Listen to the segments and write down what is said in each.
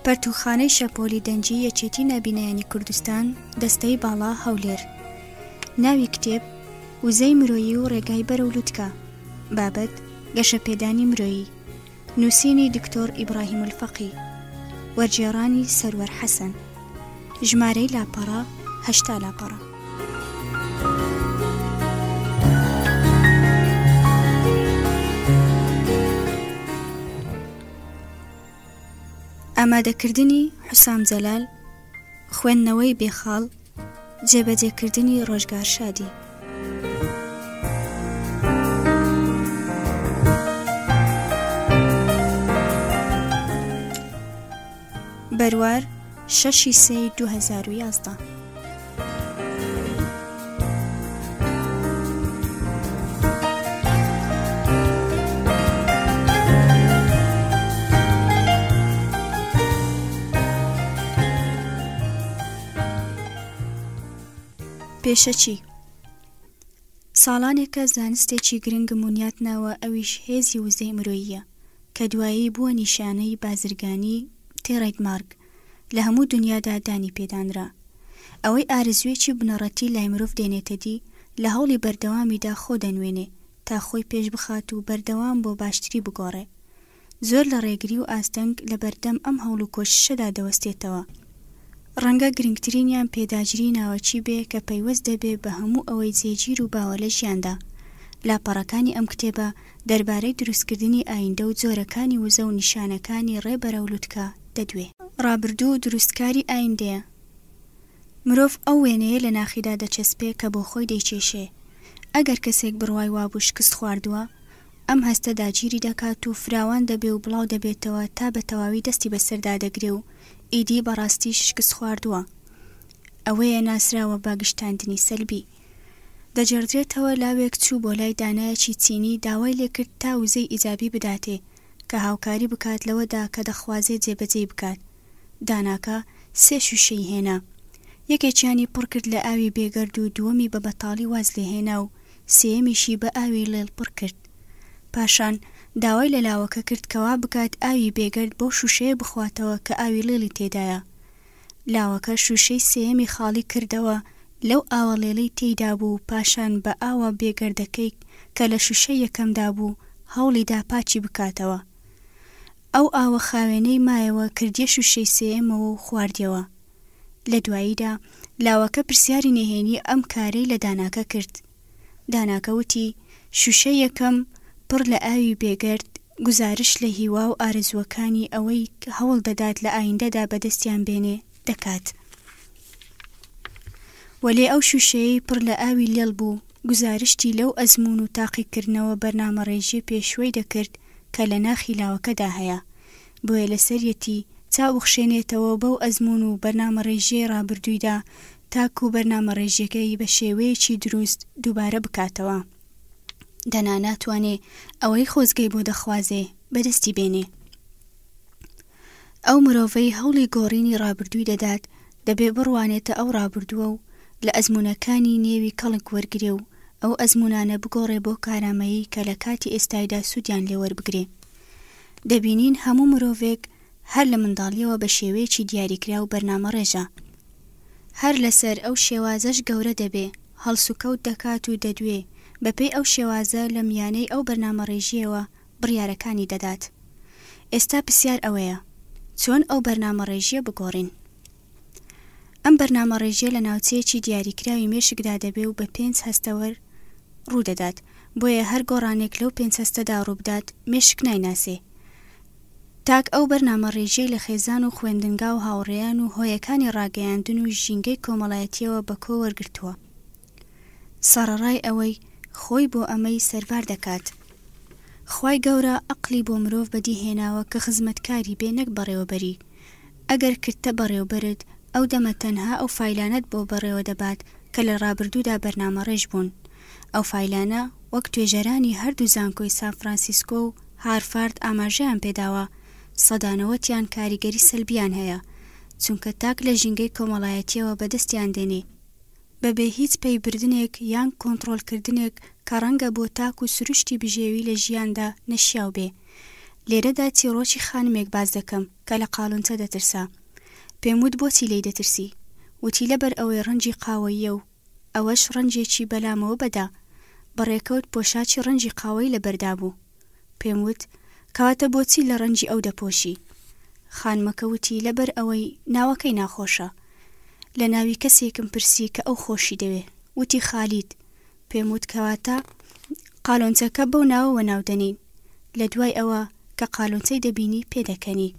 پەرتوخانەی شەپۆلی دەنجی یەکێتی نابینایانی کوردستان دەستەی باڵا هەولێر. ناوی کتێب وزەی مرۆیی و ڕێگای بەرەو لووتکە. بابەت گەشەپێدانی مرۆیی. نووسینی دکتۆر ئیبراهیم الفەقی. وەرگێڕانی سەروەر حەسەن. ژمارەی لاپەڕە 8 لاپەڕە. ئامادەکردنی حوسام جەلال. خوێندنەوەی بێخاڵ. جێبەجێکردنی ڕۆژگار شادی. بەروار 6/3/2011. پێشەچی. ساڵانێکە زانستێکی گرنگم ونیاتناوە، ئەویش هێزی وزەی مرۆییە کە دوایی بووە نیشانەی بازرگانی تێڕێدمارک لە هەموو دنیادا دانی پێدانرا. ئەوەی ئارزوێکی بنەڕەتی لای مرۆڤ دێنێتە دی، لە هەوڵی بەردەوامیدا خۆ دەنوێنێ تا خۆی پێش بخات و بەردەوام بۆ باشتری بگۆڕێ. زۆر لە ڕێگری و ئاستەنگ لە بەردەم ئەم هەوڵ و کۆششەدا دەوەستێتەوە. ڕەنگە گرنگترینیان پێداگیری ناوەچی بێ کە پەیوەست دەبێ بە هەموو ئەوەی جێگیر و باوە لە ژیاندا. لاپەڕەکانی ئەم کتێبە دەربارەی دروستکردنی ئایندە و جۆرەکانی وزە و نیشانەکانی ڕێبەرەو لووتکە دەدوێ. ڕابردوو و دروستکاری ئایندەیە. مرۆڤ ئەو وێنەیە لە ناخیدا دەچەسپێ کە بۆ خۆی دەیچێشێ. ئەگەر کەسێک بڕوای وابوو شکست خواردووە، ئەم هەستە داگیری دەکات و فراوان دەبێ و بڵاو دەبێتەوە تا بە تەواوی دەستی بەسەردا دەگرێ و ئیدی بەڕاستی شکست خواردووە. ئەوەیە ناسراوە بە گشتاندنی سەلبی. دەجێڕدرێتەوە لاوێک چوو بۆ لای دانایەکی چینی، داوای لێکرد تا وزەی ئیجابی بداتێ کە هاوکاری بکات لەوەدا کە دەخوازێت جێبەجێی بکات. داناکە 3 شوشەی هێنا. یەکێکیانی پڕ کرد لە ئاوی بێگەرد و دووەمی بە بەتاڵی واز لێهێنا و سێیەمیشی بە ئاوی لێڵ پڕ کرد. پاشان داوای لە لاوەکە کرد کەوا بکات ئاوی بێگەرد بۆ شوشەیە بخواتەوە کە ئاوی لێڵی تێدایە. لاوەکە شوشەی سێیەمی خاڵی کردەوە، لەو ئاوە لێڵەی تێیدا بوو. پاشان بە ئاوە بێگەردەکەی کە لە شوشەی یەکەمدا بوو هەوڵیدا پاچی بکاتەوە. ئەو ئاوە خاوێنەی مایەوە کردیە شوشەی سێیەمەوە و خواردیەوە. لە دواییدا لاوەکە پرسیاری نهێنی ئەم کارەی لە داناکە کرد. داناکە وتی شوشەی یەکەم پڕ لە ئاوی بێگەرد گزارش لە هیوا و ئارزوەکانی ئەوەی هەوڵ دەدات لە ئایندەدا بەدەستیان بێنێ دەکات. وەلێ ئەو شوشەیەی پڕ لە ئاوی لێڵ بوو گزارشتی لەو ئەزموون و تاقیکردنەوە بەرنامەڕێژی پێشوەی دەکرد کە لە ناخی لاوەکەدا هەیە، بۆیە لەسەرەتی چاو بخشێنێتەوە بەو ئەزموون و بەرنامەڕێژیی ڕابردوویدا تاکو و بەرنامەڕێژیەکەی بە شێوەیەکی دروست دووبارە بکاتەوە. دەنا ناتوانێ ئەوەی خۆزگەی بۆ دەخوازێ بەدەستی بێنێ. ئەو مرۆڤەی هەوڵی گۆڕینی ڕابردووی دەدات دەبێ بڕوانێتە ئەو ڕابردووە و لە ئەزموونەکانی نێوی کەڵک وەرگرێ و ئەو ئەزموونانە بگۆڕێ بۆ کارامەیی کە لە کاتی ئێستایدا سوودیان لێوەربگرێ. دەبینین هەموو مرۆڤێک هەر لە منداڵیەوە بە شێوەیەکی دیاریکرا و بەرنامەڕێژە. هەر لەسەر ئەو شێوازەش گەورە دەبێ، هەڵسوکەوت دەکات و دەدوێ بەپێی ئەو شێوازە لە میانەی ئەو بەرنامەڕێژیەوە بڕیارەکانی دەدات. ئێستا پرسیار ئەوەیە چۆن ئەو بەرنامەڕێژیە بگۆڕین. ئەم بەرنامەڕێژیە لە ناوچەیەکی دیاریکراوی مێشکدا دەبێ و بە 5 هەستەوەر ڕوودەدات، بۆیە هەر گۆڕانێک لەو 5 هەستەدا ڕووبدات مێشک نایناسێ. تاک ئەو بەرنامەڕێژیە لە خێزان و خوێندنگا و هاوڕێیان و هۆیەکانی ڕاگەیاندن و ژینگەی کۆمەڵایەتیەوە بەکۆ وەرگرتووە. سەرەڕای ئەوەی خۆی بۆ ئەمەی سەربار دەکات. خوای گەورە عەقڵی بۆ مرۆڤ بەدیهێناوە کە خزمەتکاری بێ نەک بەڕێوەبەری. ئەگەر کردتە بەڕێوەبەرت، ئەو دەمە تەنها ئەو فایلانەت بۆ بەڕێوە دەبات کە لە ڕابردوودا بەرنامەڕێژ بوون. ئەو فایلانە وەک توێژەرانی هەردوو زانکۆی سان فرانسیسکۆ و هارفارد ئاماژەیان پێداوە، سەدانەوەتیان کاریگەری سەلبیان هەیە، چونکە تاک لە ژینگەی کۆمەڵایەتیەوە بەدەستیان دێنێ بەبێ هیچ پەیبردنێک یان کۆنتڕۆڵکردنێک کە ڕەنگە بۆ تاک و سروشتی بژێوی لە ژیاندا نەشیاو بێ. لێرەدا چیرۆکی خانمێک باز دەکەم کە لە قاڵونچە دەترسا. پێم وت بۆچی لێی دەترسی؟ وتی لەبەر ئەوەی ڕەنجی قاوەیە و ئەوەش ڕەنجێکی بەلامەوە بەدا. بەڕێکەوت پۆشاچی ڕەنجی قاوەی لەبەردا بوو. پێم وت کەواتە بۆچی لە ڕەنجی ئەو دەپۆشی؟ خانمەکە وتی لەبەر ئەوەی ناوەکەی ناخۆشە. لە ناوی کەسێکم پرسی کە ئەو خۆشی دەوێ. وتی خالید. پێم وت کەواتە قالۆنچەکە بەو ناوەوە ناودەنین، لە دوای ئەوە کە قالۆنچەی دەبینی پێدەکەنی.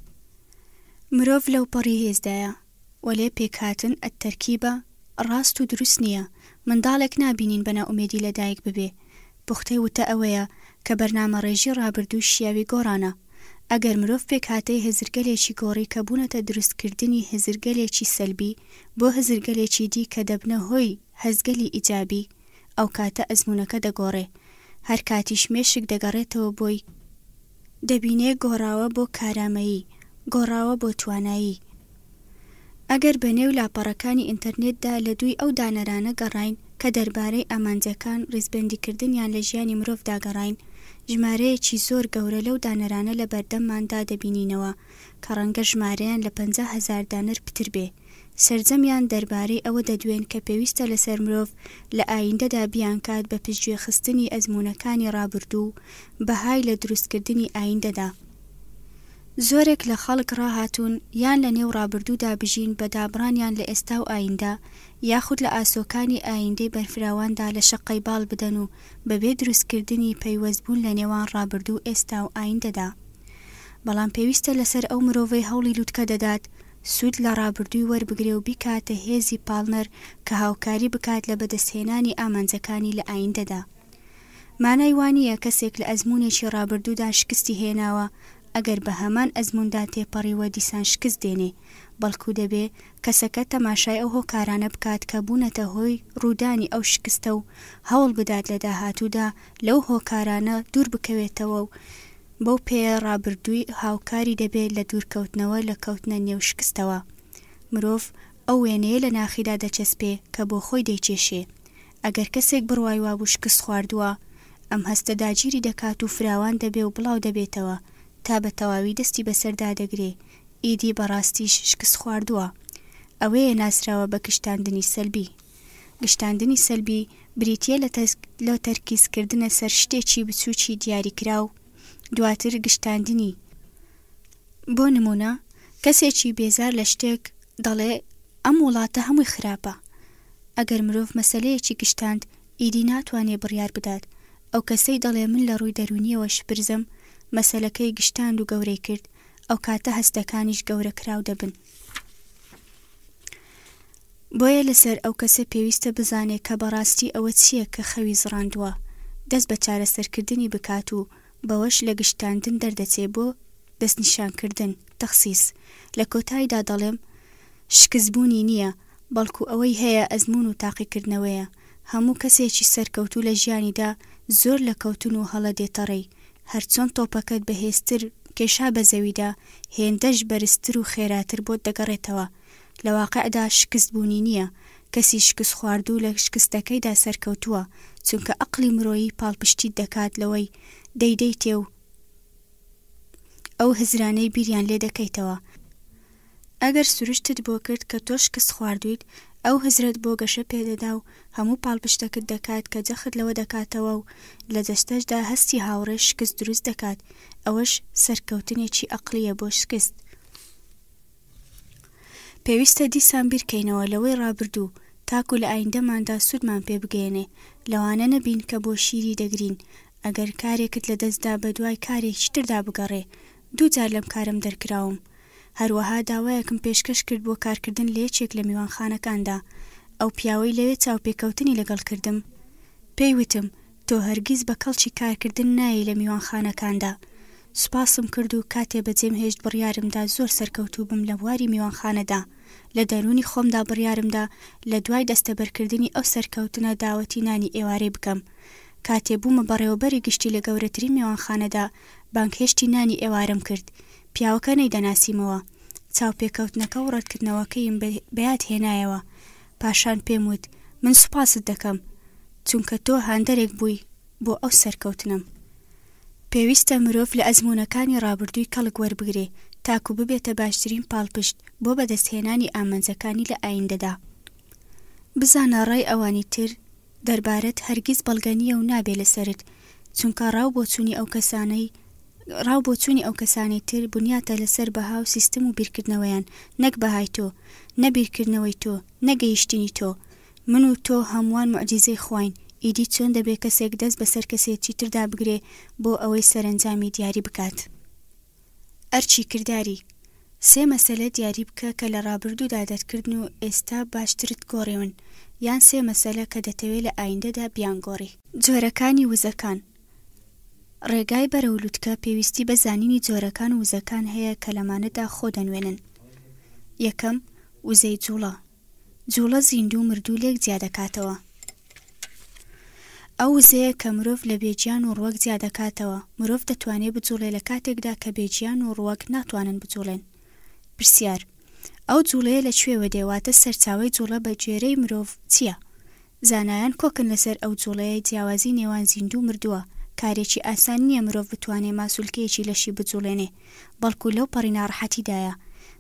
مرۆڤ لەو پەڕی هێزدایە وەلێ پێکهاتن ئەتەرکیبە ڕاست و دروست نییە. منداڵێک نابینین بە ناومێدی لەدایک ببێ. پوختەی وتە ئەوەیە کە بەرنامە ڕێژی ڕابردوو شیاوی گۆڕانە. ئەگەر مرۆڤ پێکهاتەی هەزرگەلێکی گۆڕی کە بوونەتە دروستکردنی هەزرگەلێکی سەلبی بۆ هەزرگەلێکی دی کە دەبنە هۆی هەزگەلی ئیجابی، ئەو کاتە ئەزموونەکە دەگۆڕێ. هەر کاتیش مێشک دەگەڕێتەوە بۆی دەبینێ گۆڕاوە بۆ کارامەیی، گۆڕاوە بۆ توانایی. ئەگەر بە نێو لاپەڕەکانی ئینتەرنێتدا لە دووی ئەو دانەرانە گەڕاین کە دەربارەی ئامانجەکان ڕێزبەندیکردنیان لە ژیانی مرۆڤدا گەڕاین، ژمارەیەکی زۆر گەورە لەو دانەرانە لە بەردەمماندا دەبینینەوە کە ڕەنگە ژمارەیان لە 50,000 دانەر پتر بێ. سەرجەمیان دەربارەی ئەوە دەدوێن کە پێویستە لەسەر مرۆڤ لە ئایندەدا بیانکات بە پشتگوێخستنی ئەزموونەکانی ڕابردوو بەهای لە دروستکردنی ئایندەدا. زۆرێک لە خەڵک ڕاهاتوون یان لە نێو ڕابردوودا بژین بە دابڕانیان لە ئێستا و ئایندە، یاخود لە ئاسۆکانی ئایندەی بەرفراواندا لە شەقەی باڵ بدەن و بەبێ دروستکردنی پەیوەستبوون لە نێوان ڕابردوو ئێستا و ئایندەدا. بەڵام پێویستە لەسەر ئەو مرۆڤەی هەوڵی لوتکە دەدات سوود لە ڕابردووی وەربگرێ و بیکاتە هێزی پاڵنەر کە هاوکاری بکات لە بەدەستهێنانی ئامانجەکانی لە ئایندەدا. مانای وانییە کەسێک لە ئەزموونێکی ڕابردوودا شکستی هێناوە ئەگەر بە هەمان ئەزمووندا تێپەڕیوە دیسان شکست دێنێ، بەڵکو دەبێ کەسەکە تەماشای ئەو هۆکارانە بکات کە بوونەتە هۆی ڕوودانی ئەو شکستە و هەوڵ بدات لە داهاتوودا لەو هۆکارانە دوور بکەوێتەوە و بەو پێیە ڕابردووی هاوکاری دەبێت لە دوورکەوتنەوە لە کەوتنە نێو شکستەوە. مرۆڤ ئەو وێنەیە لە ناخیدا دەچەسپێ کە بۆ خۆی دەیچێشێ. ئەگەر کەسێک بڕوای وابوو شکست خواردووە، ئەم هەستە داگیری دەکات و فراوان دەبێ و بڵاو دەبێتەوە تا بە تەواوی دەستی بەسەردا دەگرێ ئیدی بەڕاستیش شکست خواردووە. ئەوەیە ناسراوە بە گشتاندنی سەلبی. گشتاندنی سەلبی بریتیە لە تەرکیزکردنە سەر شتێکی بچووکی دیاریکرا و دواتر گشتاندنی. بۆ نمونە کەسێکی بێزار لە شتێک دەڵێ ئەم وڵاتە هەمووی خراپە. ئەگەر مرۆڤ مەسەلەیەکی گشتاند ئیدی ناتوانێ بڕیار بدات. ئەو کەسەی دەڵێ من لە ڕووی دەرونیەوە شپرزم مەسەلەکەی گشتاند و گەورەی کرد، ئەو کاتە هەستەکانیش گەورە کراو دەبن. بۆیە لەسەر ئەو کەسە پێویستە بزانێت کە بەڕاستی ئەوە چییە کە خەوی زڕاندووە، دەست بە چارەسەرکردنی بکات و بەوەش لە گشتاندن دەردەچێ بۆ دەستنیشانکردن. تەخسیس لە کۆتاییدا دەڵێم شکستبوونی نییە، بەڵکو ئەوەی هەیە ئەزموون و تاقیکردنەوەیە. هەموو کەسێکی سەرکەوتوو لە ژیانیدا زۆر لە کەوتن و هەڵە دێتەڕێی. هەرچۆن تۆپەکەت بەهێزتر کێشا بە زەویدا، هێندەش بەرزتر و خێراتر بۆت دەگەڕێتەوە. لە واقعدا شکستبوونی نییە، کەسی شکست خواردوو لە شکستەکەیدا سەرکەوتووە، چونکە عەقڵی مرۆیی پاڵپشتی دەکات لەوەی دەیدەیتێ و ئەو هزرانەی بیریان لێ دەکەیتەوە. ئەگەر سروشتت بۆ کرد کە تۆ شکست خواردوویت، ئەو هزرت بۆ گەشە پێدەدا و هەموو پاڵپشتەکەت دەکات کە جەخت لەوە دەکاتەوە و لە دەستەشدا هەستی هاوڕێ شکست دروست دەکات. ئەوەش سەرکەوتنێکی عەقلیە بۆ شکست. پێویستە دیسان بیرکەینەوە لەوەی ڕابردوو تاکو لە ئایندەماندا سوودمان پێ بگەێنێ. لەوانە نەبین کە بۆ شیری دەگرین. ئەگەر کارێکت لە دەستدا بە دوای کارێکی تردا بگەڕێ. 2 جار لەم کارم دەرکراوم. هەروەها داوایەکم پێشکەش کرد بۆ کارکردن لە یەکێک لە میوانخانەکاندا. ئەو پیاوەی لەوێ چاوپێکەوتنی لەگەڵ کردم. پێی وتم تۆ هەرگیز بە کەڵکی کارکردن نایی لە میوانخانەکاندا. سوپاسم کرد و کاتێ بەجێم هێشت بڕیارمدا زۆر سەرکەوتوو بم لە بواری میوانخانەدا. لە دەرونی خۆمدا بڕیارمدا لە دوای دەستەبەرکردنی ئەو سەرکەوتنە داوەتی نانی ئێوارەی بکەم. کاتێ بوومە بەڕێوەبەری گشتی لە گەورەترین میوانخانەدا بانگهێشتی نانی ئێوارەم کرد. پیاوەکە نەیدەناسیمەوە. چاوپێکەوتنەکە و ڕەتکردنەوەکەیم بەیاد هێنایەوە. پاشان پێم وت من سوپاست دەکەم چونکە تۆ هاندەرێک بووی بۆ ئەو سەرکەوتنم. پێویستە مرۆڤ لە ئەزموونەکانی ڕابردووی کەڵک وەربگرێ تاکو ببێتە باشترین پاڵپشت بۆ بەدەستهێنانی ئامانجەکانی لە ئایندەدا. بزانە ڕای ئەوانی تر دەربارەت هەرگیز بەڵگە نییە و نابێ لەسەرت، چونکە ڕاو بۆ چوونی ئەو کەسانەی تر بنیاتە لەسەر بەها و سیستم و بیرکردنەوەیان، نەک بەهای تۆ، نەبیرکردنەوەی تۆ، نەگەیشتنی تۆ. من و تۆ هەمووان موعجیزەی خواین. ئیدی چۆن دەبێت کەسێک دەست بەسەر کەسێکی تردا بگرێ بۆ ئەوەی سەرنجامی دیاری بکات. ئەرچی کردداری 3 مەسەلە دیاری بکە کە لە ڕابردوودا دەرکردن و ئێستا باشترت گۆڕێون، یان 3 مەسەلە کە دەتەوێت لە ئایندەدا بیانگۆڕی. جۆرەکانی وزەکان. ڕێگای بەرەولووتکە پێویستی بە زانینی جۆرەکان و وزەکان هەیە کە لەمانەدا خۆ دەنوێنن. یەکەم، وزەی جوڵە. جوڵە زیندوو مردوو لێک جیا دەکاتەوە. ئەو وزەیە کە مرۆڤ لە بێجیان و ڕووەک جیا دەکاتەوە. مرۆڤ دەتوانێت بجوڵێ لە کاتێکدا کە بێجیان و ڕووەک ناتوانن بجوڵێن. پرسیار: ئەو جوڵەیە لەکوێوە دێواتە سەرچاوەی جوڵە بە گوێرەی مرۆڤ چییە؟ زانایان کۆکن لەسەر ئەو جوڵەیە جیاوازی نێوان زیندوو مردووە. کارێکی ئاسان نییە مرۆڤ بتوانێت ماسوولکەیەکی لەشی بجوڵێنێ، بەڵکو لەو پەڕی ناڕەحەتیدایە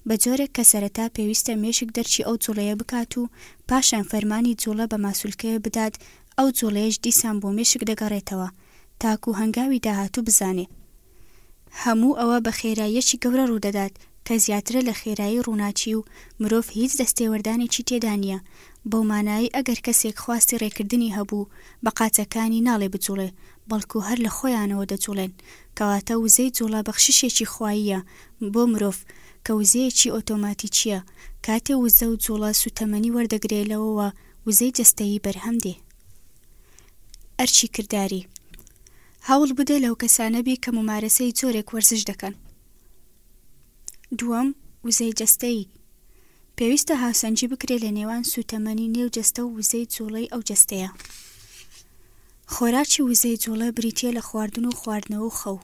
بە جۆرێک کە سەرەتا پێویستە مێشک دەرچی ئەو جوڵەیە بکات و پاشان فەرمانی جوڵە بە ماسوولکەیە بدات. ئەو جوڵەیەش دیسان بۆ مێشک دەگەڕێتەوە تاکو هەنگاوی داهاتوو بزانێ. هەموو ئەوە بە خێراییەکی گەورە ڕوودەدات کە زیاترە لە خێرایی ڕووناچی و مرۆڤ هیچ دەستێوەردانێکی تێدا نییە. بەو مانایی ئەگەر کەسێک خواستی ڕێکردنی هەبوو بە قاچەکانی ناڵێ بجوڵێ، بەڵکو هەر لە خۆیانەوە دەجوڵێن. کەواتە وزەی جوڵە بەخشیشێکی خواییە بۆ مرۆڤ کە وزەیەکی ئۆتۆماتیکیە. کاتێ وزە و جوڵە سوتەمەنی وەردەگرێتەوە وزەی جەستەیی بەرهەم دێ. ئەرچی کردداری. هەوڵ بدە لەو کەسانە بی کە ممارەسەی جۆرێک وەرزش دەکەن. دووەم، وزەی جەستەیی. پێویستە هاوسەنجی بکرێت لە نێوان سوتەمەنی نێو جەستە و وزەی جوڵەی ئەو جەستەیە. خۆراکی وزەی جوڵە بریتیە لە خواردن و خواردنەوە و خەو.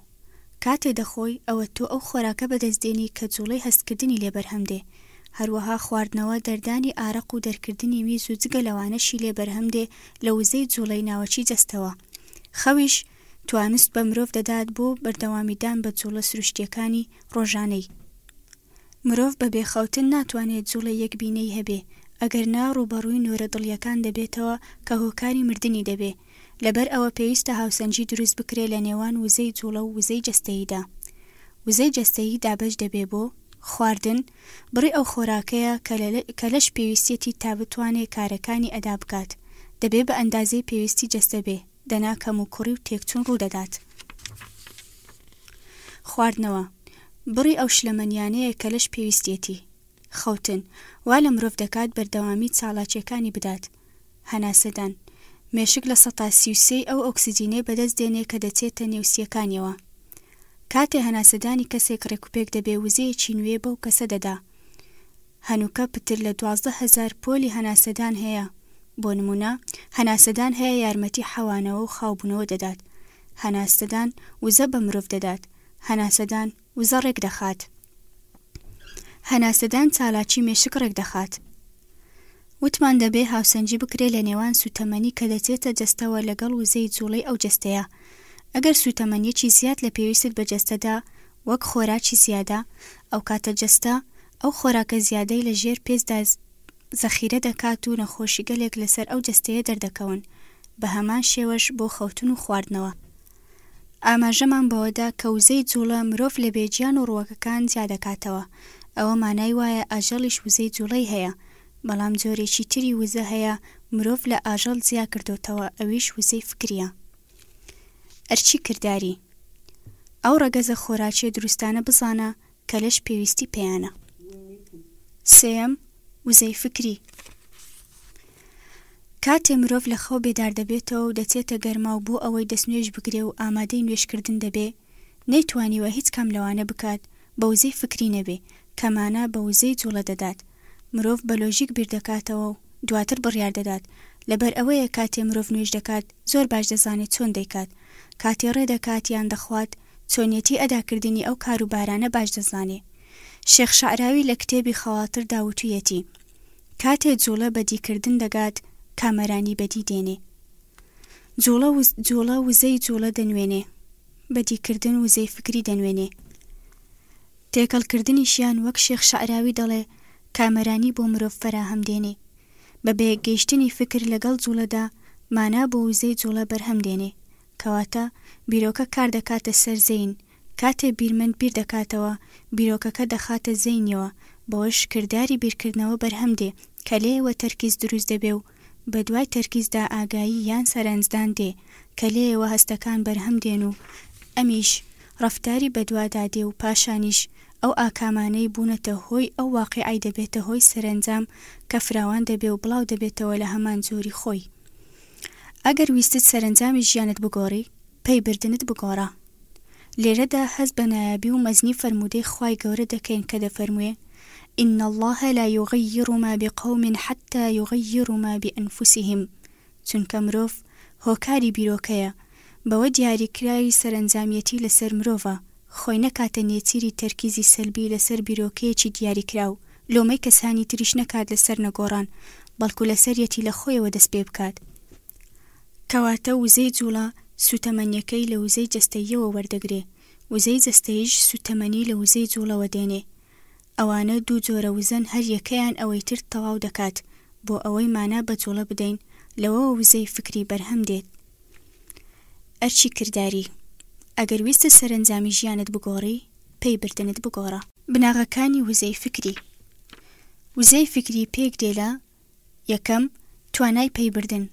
کاتێ دەخۆی ئەوە تۆ ئەو خۆراکە بەدەستدێنی کە جوڵەی هەستکردنی لێبەرهەم دێ. هەروەها خواردنەوە دەردانی ئارەق و دەرکردنی میز و جگە لەوانەشی لێبەرهەم دێ لە وزەی جوڵەی ناوەچی جەستەوە. خەویش توانست بە مرۆڤ دەدات بۆ بەردەوامیدان بە جوڵە سروشتیەکانی ڕۆژانەی. مرۆڤ بە بێخەوتن ناتوانێت جوڵە یەکبینەی هەبێ، ئەگەر نا ڕوبەڕووی نۆرە دڵیەکان دەبێتەوە کە هۆکاری مردنی دەبێ. لەبەر ئەوە پێویستە هاوسەنجی دروست بکرێت لە نێوان وزەی جوڵە و وزەی جەستەییدا. وزەی جەستەیی دابەش دەبێ بۆ خواردن، بڕی ئەو خۆراکەیە کە لەش پێویستێتی تا بتوانێت کارەکانی ئەدا بکات. دەبێ بە ئەندازەی پێویستی جەستە بێ، دەنا کەم و کوڕی و تێکچوون ڕوودەدات. خواردنەوە بڕی ئەو شلەمەنیانەیە کە لەش پێویستێتی. خەوتن وا لە مرۆڤ دەکات بەردەوامی چاڵاکیەکانی بدات. هەناسەدان مێشک لە 133 ئەو ئۆکسیجینەی بەدەست دێنێ کە دەچێتە نێوسیەکانیەوە. کاتێ هەناسەدانی کەسێک ڕێکوپێک دەبێ وزەیەکی نوێ بەو کەسە دەدا. هەنووکە پتر لە 12,000 پۆلی هەناسەدان هەیە. بۆ نمونە هەناسەدان هەیە یارمەتی حەوانەوە و خاوبوونەوە دەدات. هەناسەدان وزە بە مرۆڤ دەدات. هەناسەدان وزە ڕێک دەخات. هەناسەدان چالاکی مێشک ڕێک دەخات. وتمان دەبێ هاوسەنجی بکرێت لە نێوان سوتەمەنی کە دەچێتە جەستەوە لەگەڵ وزەی جوڵەی ئەو جەستەیە. ئەگەر سوتەمەنیەکی زیاد لە پێویستت بە جەستەدا وەک خۆراکی زیادە، ئەو کاتە جەستە ئەو خۆراکە زیادەی لە ژێر پێزدا زەخیرە دەکات و نەخۆشی گەلێک لەسەر ئەو جەستەیە دەردەکەون. بە هەمان شێوەش بۆ خەوتن و خواردنەوە. ئاماژەمان بەوەدا کە وزەی جوڵە مرۆڤ لە بێجیان و ڕووەکەکان جیا دەکاتەوە. ئەوە مانای وایە ئاژەڵیش وزەی جوڵەی هەیە، بەڵام جۆرێکی تری وزە هەیە مرۆڤ لە ئاژەڵ جیا کردوتەوە، ئەویش وزەی فکریە. ئەرچی کردداری. ئەو ڕەگەزە خۆراکیە دروستانە بزانە کە لەش پێویستی پێیانە. سێەم، وزەی فکری. کاتێ مرۆڤ لە خەو بێدار دەبێتەوە و دەچێتە گەرما و بۆ ئەوەی دەستنوێژ بگرێ و ئامادەی نوێژکردن دەبێ، نەیتوانیوە هیچ کام لەوانە بکات بە وزەی فکری نەبێ، کەمانە بە وزەی جوڵە دەدات. مرۆڤ بە لۆژیک بیر دەکاتەوە و دواتر بڕیار دەدات. لەبەر ئەوەیە کاتێ مرۆڤ نوێژ دەکات زۆر باش دەزانێت چۆن دەیکات. کاتێ ڕێ دەکات یان دەخوات چۆنیەتی ئەداکردنی ئەو کاروبارانە باش دەزانێ. شێخ شەعراوی لە کتێبی خەواتر داوتوویەتی کاتێ جوڵە بەدیکردن دەگات کامەرانی بەدی دێنێ. جوڵە وزەی جوڵە دەنوێنێ. بەدیکردن وزەی فکری دەنوێنێ. تێکەڵکردنیشیان وەک شێخ شەعراوی دەڵێ کامەرانی بۆ مرۆڤ فەراهەم دێنێ. بە بەیەکگەیشتنی فکر لەگەڵ جوڵەدا مانا بۆ وزەی جوڵە بەرهەم دێنێ، کەواتە بیرۆکە کار دەکاتە سەر زەین، کاتێ بیرمەند بیر دەکاتەوە بیرۆکەکە دەخاتە زەینەوە، بەوەش کردداری بیرکردنەوە بەرهەم دێ کە لێیەوە تەرکیز دروست دەبێ و بە دوای تەرکیزدا ئاگایی یان سەرنجدان دێ کە لێیەوە هەستەکان بەرهەم دێن و ئەمیش ڕەفتاری بەدوادا دێ و پاشانیش ئەو ئاکامانەی بوونەتە هۆی ئەو واقعی دەبێتە هۆی سەرنجام کە فراوان دەبێ و بڵاو دەبێتەوە لە هەمان جۆری خۆی. ئەگەر ویستت سەرنجامی ژیانت بگۆڕی پەیبردنت بگۆڕە. لێرەدا هەست بە نایابی و مەزنی فەرمودەی خوای گەورە دەکەین کە دەفەرموێ إن الله لا يغير ما بقوم حتى يغيروا ما بأنفسهم. چونکە مرۆڤ هۆکاری بیرۆکەیە، بەوە دیاریکراوی سەرنجامیەتی لەسەر مرۆڤە، خۆی نەکاتە نێچیری تەرکیزی سەلبی لەسەر بیرۆکەیەکی دیاریکراو، لۆمەی کەسانی تریش نەکات لەسەر نەگۆڕان، بەڵکو لەسەریەتی لە خۆیەوە دەست پێ بکات. کەواتە وزەی جوڵە سوتەمەنیەکەی لە وزەی جەستەییەوە وەردەگرێ، وزەی جەستەییش سوتەمەنی لە وزەی جوڵەوە دێنێ. ئەوانە دوو جۆرە وزەن، هەر یەکەیان ئەوەی تر تەواو دەکات بۆ ئەوەی مانا بە جوڵە بدەین، لەوەوە وزەی فکری بەرهەم دێت. ئەرچی کردداری. ئەگەر ویستە سەرنجامی ژیانت بگۆڕی پەیبردنت بگۆڕە. بناغەکانی وزەی فکری. وزەی فکری پێک دێلە: یەکەم توانای پەیبردن،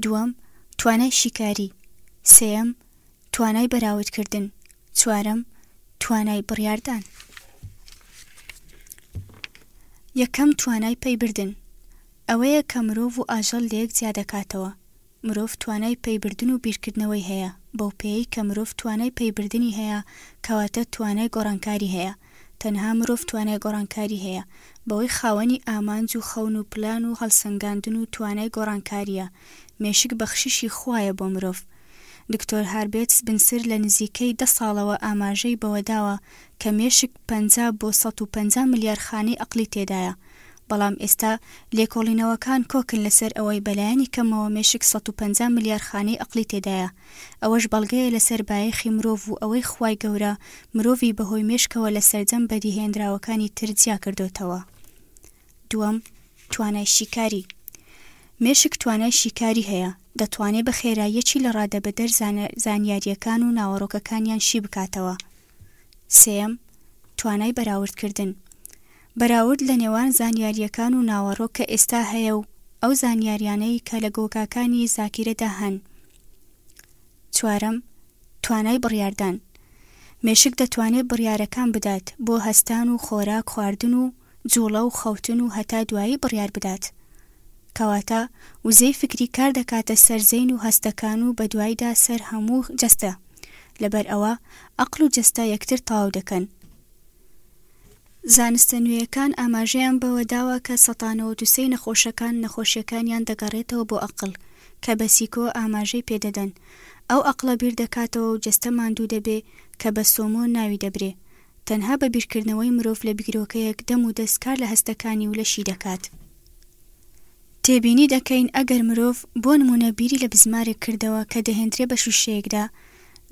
دووەم توانای شیکاری، سێەم توانای بەراوردکردن، چوارەم توانای بڕیاردان. یەکەم توانای پەیبردن. ئەوەیە کە مرۆڤ و ئاژەڵ لە یەک جیا دەکاتەوە. مرۆڤ توانای پەیبردن و بیرکردنەوەی هەیە، بەو پێی کە مرۆڤ توانای پەیبردنی هەیە کەواتە توانای گۆڕانکاری هەیە. تەنها مرۆڤ توانای گۆڕانکاری هەیە بەوەی خاوەنی ئامانج و خەون و پلان و هەڵسەنگاندن و توانای گۆڕانکاریە. مێشک بەخششی خوایە بۆ مرۆڤ. دکتۆر هاربێت سپنسر لە نزیکەی 10 ساڵەوە ئاماژەی بەوە داوە کە مێشک 50 بۆ 150 ملیار خانەی عەقڵی تێدایە، بەڵام ئێستا لێکۆڵینەوەکان کۆکن لەسەر ئەوەی بەلایەنی کەمەوە مێشک 150 ملیار خانەی عەقڵی تێدایە. ئەوەش بەڵگەیە لەسەر بایەخی مرۆڤ و ئەوەی خوای گەورە مرۆڤی بەهۆی مێشکەوە لە سەرجەم بەدیهێنراوەکانی تر جیا کردوتەوە. دووەم توانای شیکاری. مێشک توانای شیکاری هەیە، دەتوانێت بە خێراییەکی لە ڕادەبەدەر زانیاریەکان و ناوەڕۆکەکانیان شی بکاتەوە. سێەم توانای بەراوردکردن. بەراورد لە نێوان زانیاریەکان و ناوەڕۆک کە ئێستا هەیە و ئەو زانیاریانەی کە لە گۆکاکانی زاکیرەدا هەن. چوارەم توانای بڕیاردان. مێشک دەتوانێت بڕیارەکان بدات بۆ هەستان و خۆراک خواردن و جوڵە و خەوتن و هەتا دوایی بڕیار بدات. کەواتە وزەی فکری کار دەکاتە سەر زەین و هەستەکان و بە دوایدا سەر هەموو جەستە. لەبەر ئەوە عەقڵ و جەستە یەکتر تەواو دەکەن. زانستە نوێیەکان ئاماژەیان بەوە داوە کە 93 نەخۆشیەکانیان دەگەڕێتەوە بۆ عەقڵ کە بە سیکۆ ئاماژەی پێدەدەن. ئەو عەقڵە بیر دەکاتەوە و جەستە ماندوو دەبێ کە بە سۆمۆ ناوی دەبرێ. تەنها بە بیرکردنەوەی مرۆڤ لە بیرۆکەیەک دەم و دەستکار لە هەستەکانی و لەشی دەکات. تێبینی دەکەین ئەگەر مرۆڤ بۆ نمونە بیری لە بزمارێک کردەوە کە دەهێنرێ بە شوشەیەکدا،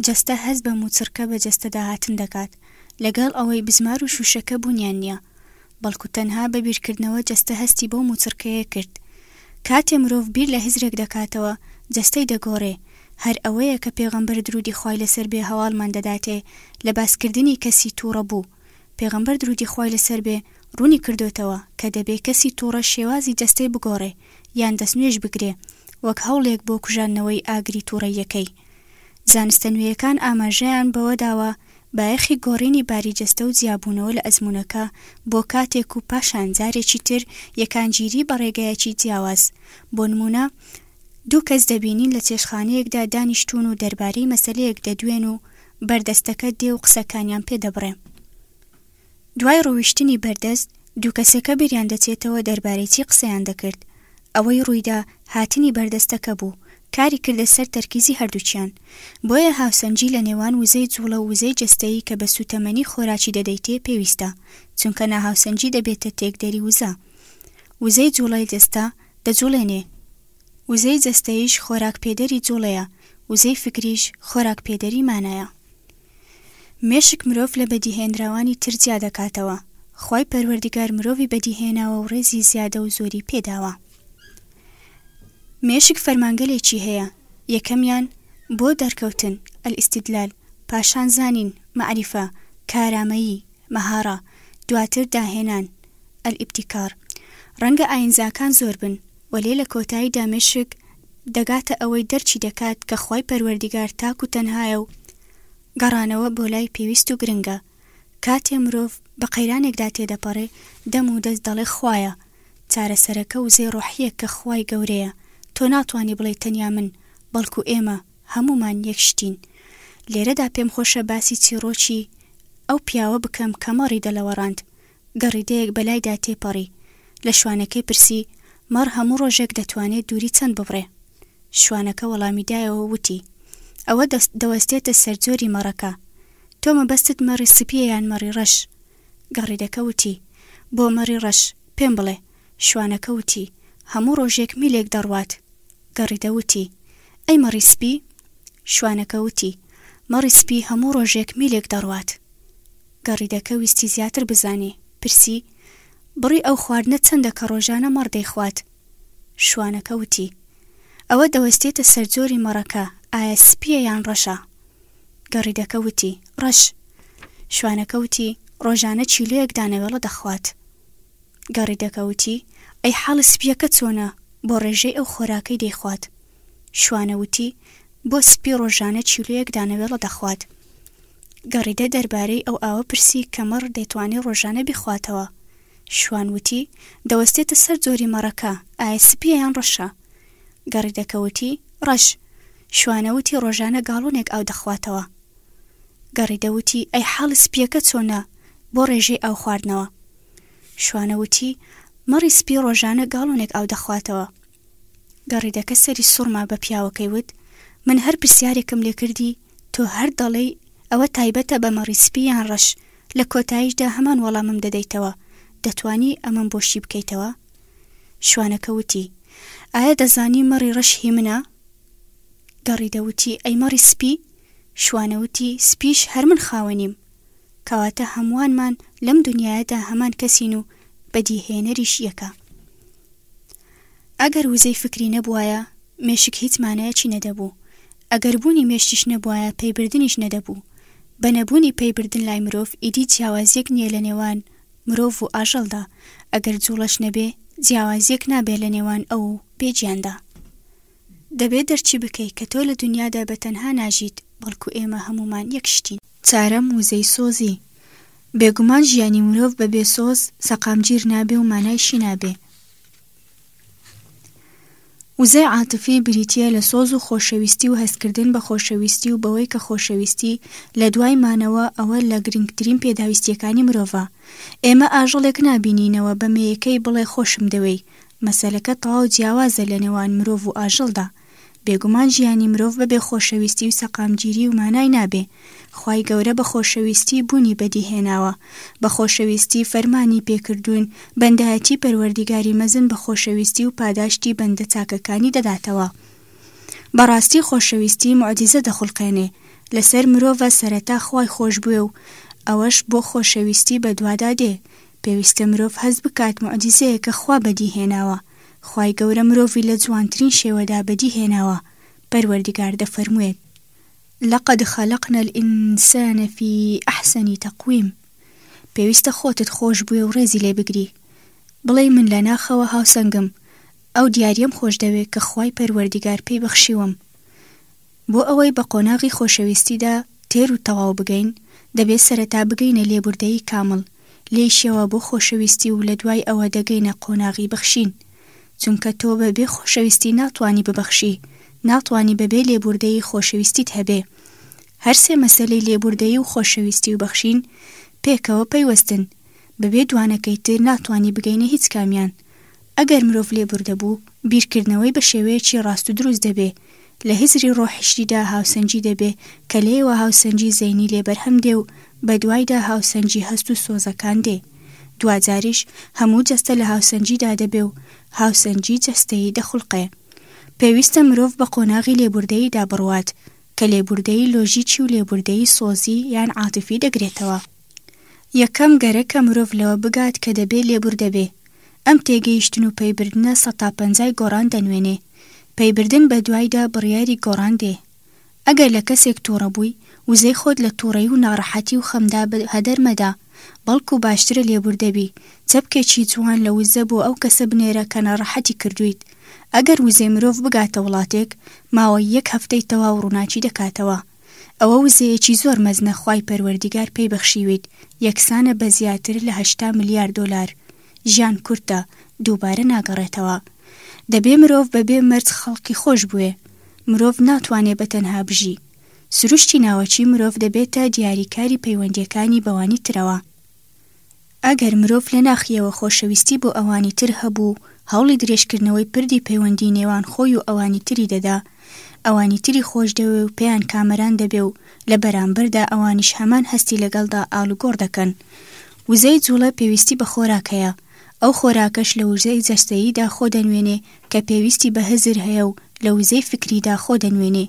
جەستە هەست بە موچڕکە بە جەستە داهاتن دەکات، لەگەڵ ئەوەی بزمار و شوشەکە بوونیان نییە، بەڵکو تەنها بە بیرکردنەوە جەستە هەستی بۆ موچڕکەیە کرد. کاتێ مرۆڤ بیر لە هزرێک دەکاتەوە جەستەی دەگۆڕێ. هەر ئەوەیە کە پێغەمبەر درودی خوای لەسەر بێ هەواڵمان دەداتێ لە باسکردنی کەسی تووڕە بوو. پێغەمبەر درودی خوای لەسەر بێ ڕوونی کردوتەوە کە دەبێ کەسی تووڕە شێوازی جەستەی بگۆڕێ یان دەستنوێژ بگرێ وەک هەوڵێک بۆ کوژانەوەی ئاگری تووڕەیەکەی. زانستە نوێیەکان ئاماژەیان بەوە داوە بایەخی گۆڕینی باری جەستە و جیابوونەوە لە ئەزموونەکە بۆ کاتێک و پاشان جارێکی تر یەکانگیری بە ڕێگایەکی جیاواز. بۆ نمونە 2 کەس دەبینین لە چێشخانەیەکدا دانیشتون و دەربارەی مەسەلەیەک دەدوێن و بەردەستەکە دێ و قسەکانیان پێدەبڕێ. دوای ڕۆیشتنی بەردەست 2 کەسەکە بیریان دەچێتەوە دەربارەی چی قسەیان دەکرد. ئەوەی ڕوویدا هاتنی بەردەستەکە بوو، کاری کردە سەر تەرکیزی هەردووچیان. بۆیە هاوسەنجی لە نێوان وزەی جوڵە و وزەی جەستەیی کە بە سوتەمەنی خۆراکی دەدەیتێ پێویستە، چونکە ناهاوسەنجی دەبێتە تێکدەری وزە. وزەی جوڵەی جەستە دەجوڵێنێ، وزەی جەستەییش خۆراک پێدەری جوڵەیە، وزەی فکریش خۆراک پێدەری مانایە. مێشک مرۆڤ لە بەدیهێنراوانی تر جیا دەکاتەوە. خوای پەروەردگار مرۆڤی بەدیهێناوە و ڕێزی زیادە و زۆری پێداوە. مێشک فەرمانگەلێکی هەیە. یەکەمیان بۆ دەرکەوتن ئەلیستیدلال، پاشان زانین مەعریفە، کارامەیی، مەهارە، دواتر داهێنان ئەلیبتیکار. ڕەنگە ئاینزاکان زۆر بن، وەلێ لە کۆتاییدا مێشک دەگاتە ئەوەی دەرچی دەکات کە خوای پەروەردگار تاک و تەنهایە و گەڕانەوە بۆ لای پێویست و گرنگە. کاتێ مرۆڤ بە قەیرانێکدا تێدەپەڕێ، دەم و دەست دەڵێ خوایە، چارەسەرەکە و زێ ڕۆحیە کە خوای گەورەیە. تۆ ناتوانی بڵێ تەنیا من، بەڵکو ئێمە هەمومان یەک شتین. لێرەدا پێم خۆشە باسی چیرۆکی ئەو پیاوە بکەم کە مەڕی دەلەوەڕاند. گەڕیدەیەک بەلایدا تێپەڕی، لە شوانەکەی پرسی مەڕ هەموو ڕۆژێک دەتوانێت دووری چەند ببڕێ؟ شوانەکە وەڵامیدایەوە وتی ئەوە دەوەستێتە سەرجۆری مەڕەکە. تۆ مەبەستت مەڕی سپیە یان مەڕی ڕەش؟ گەڕیدەکە وتی بۆ مەڕی ڕەش، پێم بڵێ. شوانەکە وتی هەموو ڕۆژێک میلێک دەڕوات. گەڕیدە وتی ئەی مەڕی سپی؟ شوانەکە وتی مەڕی سپی هەموو ڕۆژێک میلێک دەڕوات. گەڕیدەکە ویستی زیاتر بزانێ، پرسی بڕی ئەو خواردنە چەندە کە ڕۆژانە مەڕ دەیخوات؟ شوانەکە وتی ئەوە دەوەستێتە سەرجۆری مەڕەکە، ئایا سپیە یان ڕەشە؟ گەڕیدەکە وتی ڕەش. شوانەکە وتی ڕۆژانە چیلۆیەک دانەوێڵە دەخوات. گەڕیدەکە وتی ئەی حاڵی سپیەکە چۆنە؟ بۆ ڕێژەی ئەو خۆراکەی دەیخوات. شوانە وتی بۆ سپی ڕۆژانە چیلۆیەک دانەوێڵە دەخوات. گەڕیدە دەربارەی ئەو ئاوە پرسی کە مەڕ دەیتوانێت ڕۆژانە بیخواتەوە. شوان وتی دەوەستێتە سەر جۆری مەڕەکە، ئایا سپیە یان ڕەشە؟ گەڕیدەکە وتی ڕەش. شوانە وتی ڕۆژانە گاڵۆنێک ئاو دەخواتەوە. گەڕیدە وتی ئەی حاڵی سپیەکە چۆنە؟ بۆ ڕێژەی ئاو خواردنەوە. شوانە وتی مەڕی سپی ڕۆژانە گاڵۆنێک ئاو دەخواتەوە. گەڕیدەکە سەری سوڕما بە پیاوەکەی وت من هەر پرسیارێکم لێ کردی، تۆ هەر دەڵێی ئەوە تایبەتە بە مەڕی سپی یان ڕەش، لە کۆتاییشدا هەمان وەڵامم دەدەیتەوە. دەتوانی ئەمەم بۆشی بکەیتەوە؟ شوانەکە وتی ئایا دەزانی مەڕی ڕەش هی منە؟ گەڕیدە وتی ئەی مەڕی سپی؟ شوانە وتی سپیش هەر من خاوەنیم. کەواتە هەمووانمان لەم دنیاەدا هەمان کەسین و بەدیهێنەریش یەکە. ئەگەر وزەی فکری نەبوایە، مێشک هیچ مانایەکی نەدەبوو. ئەگەر بوونی مێشتیش نەبوایە، پەیبردنیش نەدەبوو. بە نەبوونی پەیبردن لای مرۆڤ ئیدی جیاوازیەک نییە لە نێوان مرۆڤ و ئاژەڵدا. ئەگەر جوڵەش نەبێ، جیاوازیەک نابێ لە نێوان ئەو بێجیاندا. دەبێت دەرچی بکەی کە تۆ لە دنیادا بە تەنها ناژیت، بەڵکو ئێمە هەمومان یەک شتین. چارەم وزەی سۆزی. بێگومان ژیانی مرۆڤ بە بێسۆز سەقامگیر نابێ و مانایشی نابێ. وزەی عاتفی بریتیە لە سۆز و خۆشەویستی و هەستکردن بە خۆشەویستی و بەوەی کە خۆشەویستی لە دوای مانەوە ئەوە لە گرنگترین پێداویستیەکانی مرۆڤە. ئێمە ئاژەڵێک نابینینەوە بە مێیەکەی بڵێ خۆشم دەوێی. مەسەلەکە تەواو جیاوازە لە نێوان مرۆڤ و ئاژەڵدا. بێگومان ژیانی مرۆڤ بەبێ خۆشەویستی و سەقامگیری و مانای نابێ. خوای گەورە بە خۆشەویستی بوونی بەدیهێناوە، بە خۆشەویستی فەرمانی پێکردوون، بەندایەتی پەروەردیگاری مەزن بە خۆشەویستی و پاداشتی بەندە چاکەکانی دەداتەوە. بەڕاستی خۆشەویستی موعجیزە دەخڵقێنێ. لەسەر مرۆڤە سەرەتا خوای خۆش بووێ و ئەوەش بۆ خۆشەویستی بەدوادا دێ. پێویستە مرۆڤ هەز بکات موعجیزەیە کە خوا بەدیهێناوە. خوای گەورە مرۆڤی لە جوانترین شێوەدا بەدیهێناوە. پەروەردیگار دەفەرموێت لقد خلقنا الإنسان في أحسن تقويم. پێویستە خۆتت خۆش بووێ و ڕێزی لێ بگری. بڵێ من لە ناخەوە هاوسەنگم، ئەو دیاریم خۆش دەوێت کە خوای پەروەردیگار پێی بەخشیوم. بۆ ئەوەی بە قۆناغی خۆشەویستیدا تێر و تەواو بگەین، دەبێت سەرەتا بگەینە لێبوردەیی کامڵ، لێیشەوە بۆ خۆشەویستی و لە دوای ئەوە دەگەینە قۆناغی بەخشین. چونکە تۆ بەبێ خۆشەویستی ناتوانی ببەخشی، ناتوانی بەبێ لێبوردەیی خۆشەویستیت هەبێ. هەر سێ مەسەلەی لێبوردەیی و خۆشەویستی و بەخشین پێکەوە پەیوەستن. بەبێ دوانەکەی تر ناتوانی بگەینە هیچ کامیان. ئەگەر مرۆڤ لێبوردە بوو، بیرکردنەوەی بە شێوەیەکی ڕاست و دروست دەبێ. لە هیزری ڕۆحیشتیدا هاوسەنجی دەبێ کە لێوە هاوسەنجی زەینی لێبەرهەم دێ و بە دوایدا هاوسەنجی هەست و سۆزەکان دێ. دوجاریش هەموو جەستە لە هاوسەنجیدا دەبێ و هاوسەنجی جەستەیی دەخڵقێ. پێویستە مرۆڤ بە قۆناغی لێبوردەییدا بڕوات کە لێبوردەی لۆژیکی و لێبوردەی سۆزی یان عاتیفی دەگرێتەوە. یەکەم گەرە کە مرۆڤ لەوە بگات کە دەبێت لێبوردە بێ. ئەم تێگەیشتن و پەیبردنە 150 گۆڕان دەنوێنێ. پەیبردن بە دوایدا بڕیاری گۆڕان دێ. ئەگەر لە کەسێک تووڕە بووی، وزەی خۆت لە تووڕەیی و ناڕەحەتی و خەمدا هەدەر مەدا، بەڵکو باشترە لێبوردەبی. چەپکێکی جوان لە وزە بۆ ئەو کەسە بنێرە کە ناڕەحەتی کردویت. ئەگەر وزەی مرۆڤ بگاتە وڵاتێک، ماوەی 1 هەفتەی تەواو ڕووناچی دەکاتەوە. ئەوە وزەیەکی زۆر مەزنە خوای پەروەردیگار پێی بەخشیویت، یەکسانە بە زیاتر لە 80 ملیار دۆلار. ژیان کورتە، دووبارە ناگەڕێتەوە. دەبێ مرۆڤ بەبێ مەرج خەڵکی خۆش بووێ. مرۆڤ ناتوانێت بەتەنها بژی. سروشتی ناوەچی مرۆڤ دەبێتە دیاریکاری پەیوەندیەکانی بەوانی ترەوە. ئەگەر مرۆڤ لە ناخیەوە خۆشەویستی بۆ ئەوانی تر هەبوو، هەوڵی درێژکردنەوەی پردی پەیوەندی نێوان خۆی و ئەوانی تری دەدا، ئەوانی تری خۆش دەوێ و پێیان کامەران دەبێ و لە بەرامبەردا ئەوانیش هەمان هەستی لەگەڵدا ئاڵوگۆڕ دەکەن. وزەی جوڵە پێویستی بە خۆراکەیە. ئەو خۆراکەش لە وزەی جەستەییدا خۆ دەنوێنێ کە پێویستی بە هەزر هەیە و لە وزەی فکریدا خۆ دەنوێنێ.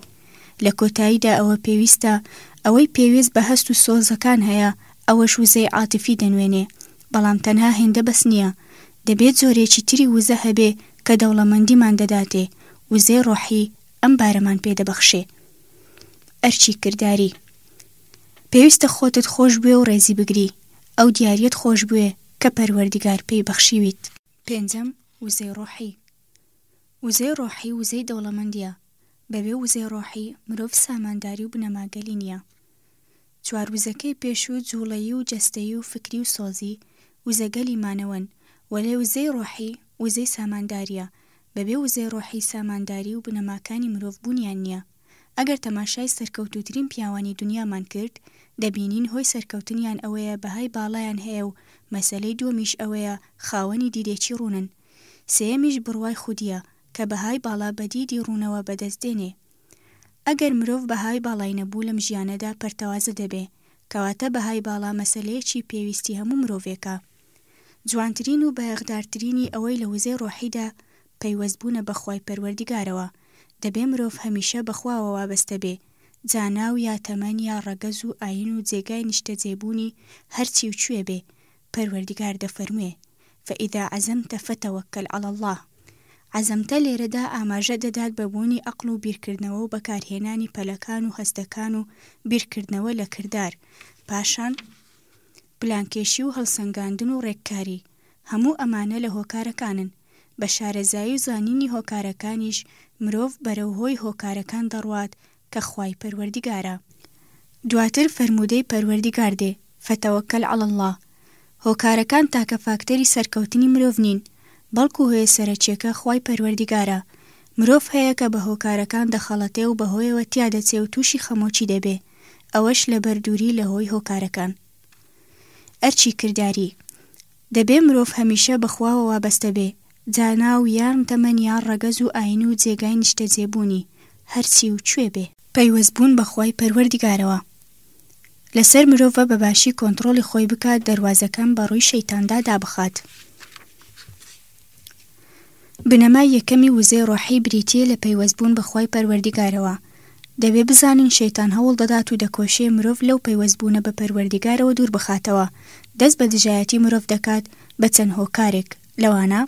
لە کۆتاییدا ئەوە پێویستە، ئەوەی پێویست بە هەست و سۆزەکان هەیە، ئەوەش وزەی عاتیفی دەنوێنێ. بەڵام تەنها هێندە بەس نییە. دەبێت زۆرێکی تری وزە هەبێ کە دەوڵەمەندیمان دەداتێ. وزەی ڕۆحی ئەم بارەمان پێدەبەخشێ. ئەرچی کردداری. پێویستە خۆتت خۆش بوێ و ڕێزی بگری. ئەو دیاریت خۆش بوێ کە پەروەردیگار پێی بەخشیویت. 5. وزەی ڕۆحی. وزەی ڕۆحی وزەی دەوڵەمەندیە. بەبێ وزەی ڕۆحی مرۆڤ سامانداری و بنەماگەلی نییە. 4 وزەکەی پێشوو جوڵەیی و جەستەیی و فکری و سۆزی وزەگەلی مانەوەن، وەلێ وزەی ڕۆحی وزەی سامانداریە. بەبێ وزەی ڕۆحی سامانداری و بنەماکانی مرۆڤ بوونیان نییە. ئەگەر تەماشای سەرکەوتوترین پیاوانی دنیامان کرد، دەبینین هۆی سەرکەوتنیان ئەوەیە بەهای باڵایان هەیە و مەسەلەی دووەمیش ئەوەیە خاوەنی دیدێکی ڕوونن. سێیەمیش بڕوای خودیە کە بەهای باڵا بەدیدی ڕوونەوە بەدەستدێنێ. ئەگەر مرۆڤ بەهای باڵای نەبوو لەم ژیانەدا پەرتەوازە دەبێ، کەواتە بەهای باڵا مەسەلەیەکی پێویستی هەموو مرۆڤێکە. جوانترین و بەیەغدارترینی ئەوەی لە وزەی ڕۆحیدا پەیوەستبوونە بە خوای پەروەردیگارەوە. دەبێ مرۆڤ هەمیشە بەخواوە وابەستە بێ، جاناو یا تەمەن یا ڕەگەز و ئاین و جێگای نیشتە جێبوونی هەرچی و کوێ بێ. پەروەردیگار دەفەرموێ: فەئیذا عەزەمتە فەتەوەکەل عەڵە الله. عەزەمتە لێرەدا ئاماژە دەدات بە بوونی عەقڵ و بیرکردنەوە و بەکارهێنانی پەلەکان و هەستەکان و بیرکردنەوە لە کردار، پاشان پلانکێشی و هەڵسەنگاندن و ڕێککاری. هەموو ئەمانە لە هۆکارەکانن. بە شارەزایی و زانینی هۆکارەکانیش مرۆڤ بەرەو هۆی هۆکارەکان دەڕوات کە خوای پەروەردیگارە. دواتر فەرموودەی پەروەردیگار دێ: فەتەوەکەل عەڵە الله. هۆکارەکان تاکە فاکتەری سەرکەوتنی مرۆڤ نین، بەڵکو هۆیە سەرەکیەکە خوای پەروەردیگارە. مرۆڤ هەیە کە بە هۆکارەکان دەخەڵەتێ و بەهۆیەوە تیا دەچێ و تووشی خەمۆکی دەبێ، ئەوەش لە بەردووری لە هۆی هۆکارەکان. ئەرچی کردداری. دەبێ مرۆڤ هەمیشە بەخواوە وابەستە بێ، جاناو یان تەمەن یان ڕەگەز و ئاین و جێگای نیشتە جێبوونی هەرچی و کوێ بێ. پەیوەستبوون بە خوای پەروەردیگارەوە. لەسەر مرۆڤە بەباشی کۆنتڕۆلی خۆی بکات، دەواازەکان بە ڕووی شەیتاندا دابخات. بنەمای یەکەمی وزەی ڕۆحی بریتیە لە پەیوەستبوون بە خوای پەروەردیگارەوە. دەبێ بزانین شەیتان هەوڵ دەدات و دەکۆشێ مرۆڤ لەو پەیوەستبوونە بە پەروەردیگارەوە دوور بخاتەوە. دەست بە دژایەتی مرۆڤ دەکات بە چەند هۆکارێک. لەوانە: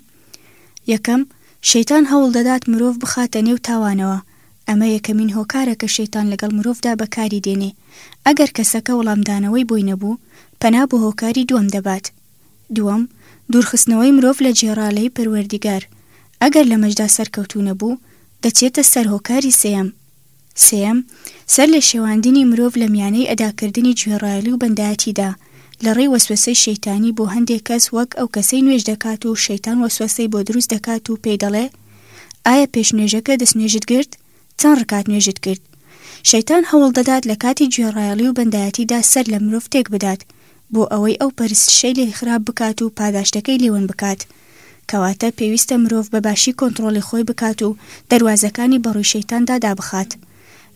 یەکەم، شەیتان هەوڵ دەدات مرۆڤ بخاتە نێو تاوانەوە. ئەمە یەکەمین هۆکارە کە شەیتان لەگەڵ مرۆڤدا بەکاری دێنێ. ئەگەر کەسەکە وەڵامدانەوەی بۆی نەبوو، پەنا بۆ هۆکاری دووەم دەبات. دووەم، دوورخستنەوەی مرۆڤ لە جێڕالەی پەروەردیگار. ئەگەر لە مەجدا سەرکەوتوو نەبوو، دەچێتە سەر هۆکاری سێیەم. سێیەم، سەر لە شێواندنی مرۆڤ لە میانەی ئەداکردنی گوێڕایەلی و بەندایەتیدا لە ڕێی وەسوەسەی شەیتانی بۆ هەندێک کەس، وەک ئەو کەسەی نوێژ دەکات و شەیتان وەسوەسەی بۆ دروست دەکات و پێی دەڵێ: ئایا پێش نوێژەکە دەستنوێژت گرت؟ چەند ڕکات نوێژت کرد؟ شەیتان هەوڵ دەدات لە کاتی گوێڕایەلی و بەندایەتیدا سەر لە مرۆڤ تێک بدات بۆ ئەوەی ئەو پەرستشەی لێ خراپ بکات و پاداشتەکەی لێوەن بکات. کەواتە پێویستە مرۆڤ بەباشی کۆنتڕۆلی خۆی بکات و دەواازەکانی بەڕووی شەیتاندا دابخات.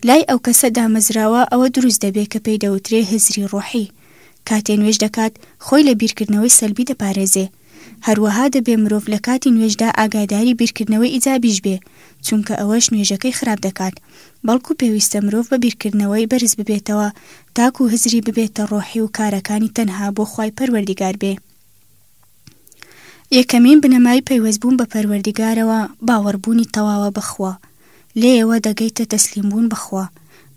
لای ئەو کەسە دامەزراوە ئەوە دروست دەبێت کە پێی دەوترێ هزری ڕۆحی. کاتێ نوێژ دەکات، خۆی لە بیرکردنەوەی سەلبی دەپارێزێ. هەروەها دەبێ مرۆڤ لە کاتی نوێژدا ئاگاداری بیرکردنەوەی ئیجابیش بێ، چونکە ئەوەش نوێژەکەی خراپ دەکات، بەڵکو پێویستە مرۆڤ بە بیرکردنەوەی بەرز ببێتەوە تاکو هزری ببێتە ڕۆحی و کارەکانی تەنها بۆ خوای پەروەردیگار بێ. یەکەمین بنەمای پەیوەستبوون بە پەروەردیگارەوە باوەڕبوونی تەواوە بەخوا، لێیەوە دەگەیتە تەسلیمبوون بەخوا،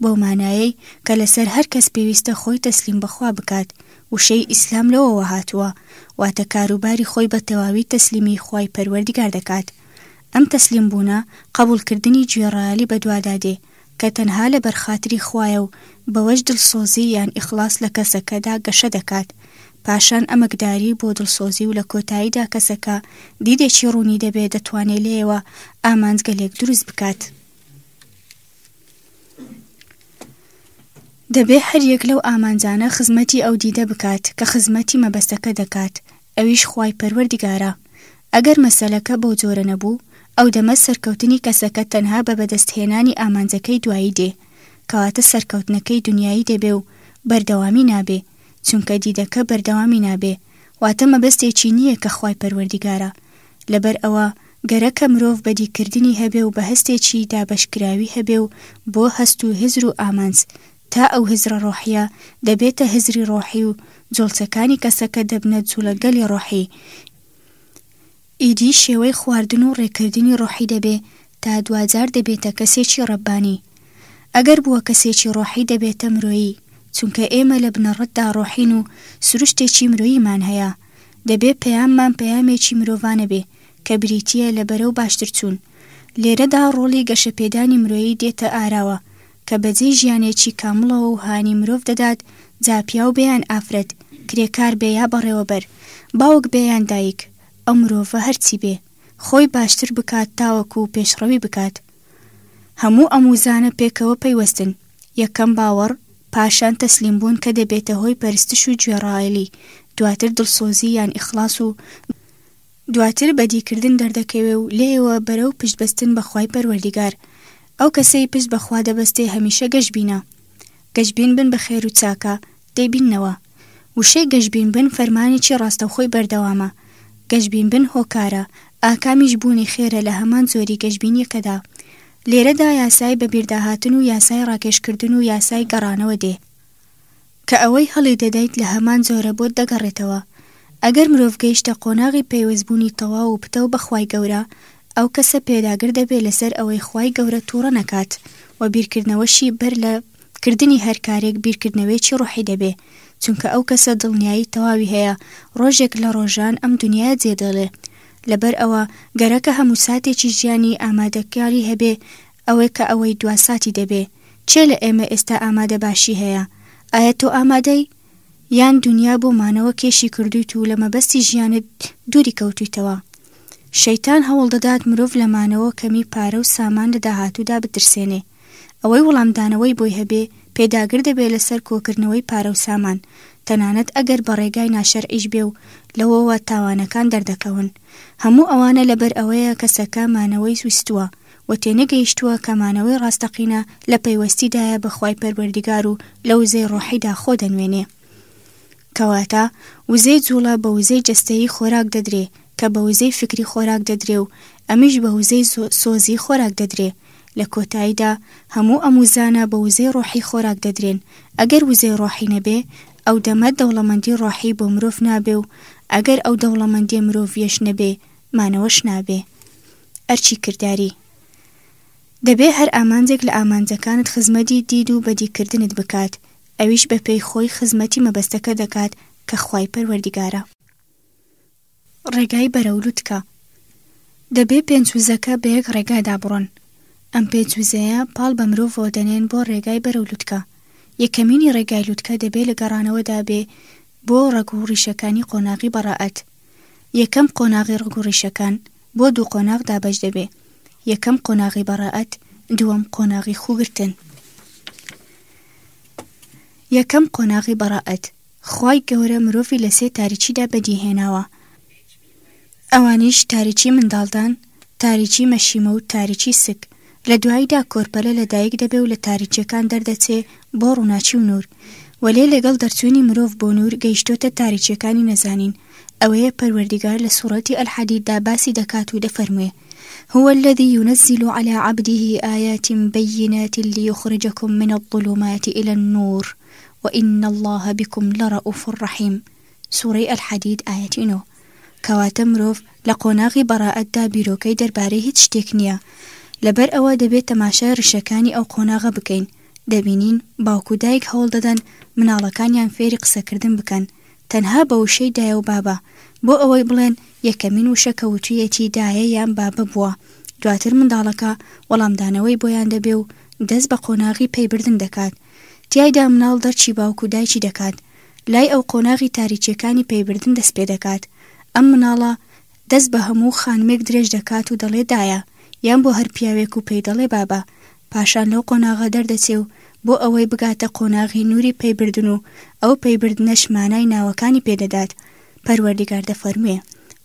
بەو مانایەی کە لەسەر هەر کەس پێویستە خۆی تەسلیم بەخوا بکات. وشەی ئیسلام لەوەوە هاتووە، واتە کاروباری خۆی بە تەواوی تەسلیمی خوای پەروەردیگار دەکات. ئەم تەسلیمبوونە قبولکردنی گوێڕایەلی بەدوادادێ کە تەنها لە بەرخاتری خوایە و بەوەش دڵسۆزی یان ئیخلاس لە کەسەکەدا گەشە دەکات. پاشان ئەمەکداری بۆ دڵسۆزی و لە کۆتاییدا کەسەکە دیدێکی ڕوونی دەبێت دەتوانێت لێەوە ئامانجگەلێک دروست بکات. دەبێ هەر یەک لەو ئامانجانە خزمەتی ئەو دیدە بکات کە خزمەتی مەبەستەکە دەکات، ئەویش خوای پەروەردیگارە. ئەگەر مەسەلەکە بەو جۆرە نەبوو، ئەو دەمە سەرکەوتنی کەسەکە تەنها بە بەدەستهێنانی ئامانجەکەی دوایی دێ، کەواتە سەرکەوتنەکەی دنیایی دەبێ و بەردەوامی نابێ، چونکە دیدەکە بەردەوامی نابێ، واتە مەبەستێکی نییە کە خوای پەروەردیگارە. لەبەر ئەوە گەرەکە مرۆڤ بەدیکردنی هەبێ و بە هەستێکی دابەشکراوی هەبێ و بۆ هەست و هزر و ئامانج تا ئەو هزرە ڕۆحیە دەبێتە هزری ڕۆحی و جۆڵچەکانی کەسەکە دەبنە جوولەگەلی ڕۆحی. ئیدی شێوەی خواردن و ڕێکردنی ڕۆحی دەبێ تا دوجار دەبێتە کەسێکی ڕەبانی. ئەگەر بووە کەسێکی ڕۆحی دەبێتە مرۆیی، چونکە ئێمە لە بنەڕەتدا ڕۆحین و سروشتێکی مرۆییمان هەیە. دەبێ پەیاممان پەیامێکی مرۆڤانە بێ کە بریتیە لە بەرەو باشتر چوون. لێرەدا ڕۆڵی گەشەپێدانی مرۆیی دێتە ئاراوە کە بەجێ ژیانێکی کامڵەوە و هانی مرۆڤ دەدات، جاپیا و بێیان ئافرەت، کرێکار بێ یا بەڕێوەبەر، باوک بێیان دایک، ئەو مرۆڤە هەرچی بێ خۆی باشتر بکات تاوەکو و پێشڕەوی بکات. هەموو ئەموزانە پێکەوە پەیوەستن. یەکەم باوەڕ، پاشان تەسلیمبوون کە دەبێتە هۆی پەرستش و گوێڕایەلی، دواتر دڵسۆزی یان ئیخلاس و دواتر بەدیکردن دەردەکەوێ و لێەوە بەرەو پشتبەستن بە خوای پەروەردیگار. ئەو کەسەی پشت بەخوا دەبەستێ هەمیشە گەشتبینە. گەشتبین بن بە خێر و چاکە دەیبینەوە. وشەی گەشتبین بن فەرمانێکی ڕاستەوخۆی بەردەوامە. گەشتبین بن هۆکارە، ئاکامیش بوونی خێرە لە هەمان زۆری گەشتبینیەکەدا. لێرەدا یاسای بەبیرداهاتن و یاسای ڕاکێشکردن و یاسای گەڕانەوە دێ کە ئەوەی هەڵی دەدەیت لە هەمان جۆرە بۆت دەگەڕێتەوە. ئەگەر مرۆڤ گەیشتە قۆناغی پەیوەستبوونی تەواو و پتە و بەخوای گەورە، ئەو کەسە پێداگر دەبێت لەسەر ئەوەی خوای گەورە تووڕە نەکات و بیرکردنەوەشی بەر لە کردنی هەر کارێک بیرکردنەوەیکی ڕۆحی دەبێ، چونکە ئەو کەسە دڵنیایی تەواوی هەیە ڕۆژێک لە ڕۆژان ئەم دنیا جێدەڵێ. لەبەر ئەوە گەرەکە هەموو ساتێکی ژیانی ئامادەکاری هەبێ، ئەوەی کە ئەوەی دوا ساتی دەبێ. چێ لە ئێمە ئێستا ئامادە باشی هەیە؟ ئایا تۆ ئامادەی؟ یان دنیا بۆ مانەوە کێشی کردویت و لە مەبەستی ژیانت دووری کەوتویتەوە؟ شەیتان هەوڵ دەدات مرۆڤ لە مانەوە کەمی پارە و سامان لە داهاتوودا بترسێنێ. ئەوەی وەڵامدانەوەی بۆی هەبێ پێداگر دەبێت لەسەر کۆکردنەوەی پارە و سامان، تەنانەت ئەگەر بە ڕێگای ناشەرعیش بێ و لەوەوە تاوانەکان دەردەکەون. هەموو ئەوانە لەبەر ئەوەیە کەسەکە مانەوەی سوستووە و تێنەگەیشتووە کە مانەوەی ڕاستەقینە لە پەیوەستیدایە بە خوای پەروەردیگار و لە وزەی ڕۆحیدا خۆ دەنوێنێ. کەواتە وزەی جوڵە بە وزەی جەستەیی خۆراک دەدرێ کە بە وزەی فکری خۆراک دەدرێ و ئەمیش بە وزەی سۆزی خۆراک دەدرێ. لە کۆتاییدا هەموو ئەموزانە بە وزەی ڕۆحی خۆراک دەدرێن. ئەگەر وزەی ڕۆحی نەبێ، ئەو دەمە دەوڵەمەندی ڕۆحی بۆ مرۆڤ نابێ و ئەگەر ئەو دەوڵەمەندی مرۆڤیەش نەبێ، مانەوەش نابێ. ئەرچی کردداری دەبێ هەر ئامانجێک لە ئامانجەکانت خزمەتی دید و بەدیکردنت بکات، ئەویش بە پێی خۆی خزمەتی مەبەستەکە دەکات کە خوای پەروەردیگارە. ڕێگای بەرەولوتکە دەبێ پێنجوزەکە بە یەک ڕێگادا بڕۆن. ئەم پێنجوزەیە پاڵ بە مرۆڤەوە دەنێن بۆ ڕێگای بەرەولوتکە. یەکەمینی ڕێگای لوتکە دەبێ لە گەڕانەوەدا بێ بۆ ڕەگ و ڕیشەکانی قۆناغی بەڕائەت. یەکەم قۆناغی ڕەگ و ڕیشەکان بۆ دوو قۆناغ دابەش دەبێ. یەکەم قۆناغی بەڕائەت، دووەم قۆناغی خوگرتن. یەکەم قۆناغی بەڕائەت. خوای گەورە مرۆڤی لە سێ تاریچیدا بەدیهێناوە. ئەوانیش تاریچی منداڵدان، تاریچی مەشیمە و تاریچی سک. لە دواییدا کۆرپەلە لە دایک دەبێ و لە تاریچیەکان دەردەچێ بۆ ڕووناچی و نور، وەلێ لەگەڵ دەرچوونی مرۆڤ بۆ نور گەیشتۆتە تاریچیەکانی نەزانین. ئەوەیە پەروەردیگار لە سوورەتی ئەلحەدیددا باسی دەکات و دەفەرموێ هو الذي ينزل على عبده آيات بينات ليخرجكم من الظلمات إلى النور وإن الله بكم لرؤوف رحيم. سورة الحديد آية 9. کەواتە مرۆڤ لە قۆناغی بەڕائەتدا بیرۆکەی دەربارەی هیچ شتێک نییە. لەبەر ئەوە دەبێت تەماشای ڕشەکانی ئەو قۆناغە بکەین. دەبینین باوکو دایک هەوڵ دەدەن مناڵەکانیان فێری قسەکردن بکەن تەنها بە وشەی دایە و بابە بۆ ئەوەی بڵێن یەکەمین وشە کەوتوویەتی دایە یان بابە بووە. دواتر منداڵەکە وەڵامدانەوەی بۆیان دەبێ و دەست بە قۆناغی پەیبردن دەکات. تیایدا مناڵ دەرچی باوکو دایکی دەکات. لای ئەو قۆناغی تاریچەکانی پەیبردن دەست پێ دەکات. ئەم مناڵە دەست بە هەموو خانمێک درێژ دەکات و دەڵێ دایە یان بۆ هەر پیاوێک و پێی دەڵێ بابە. پاشان لەو قۆناغە دەردەچێ و بۆ ئەوەی بگاتە قۆناغی نووری پەیبردن و ئەو پەیبردنەش مانای ناوەکانی پێدەدات. پەروەردیگار دەفەرموێ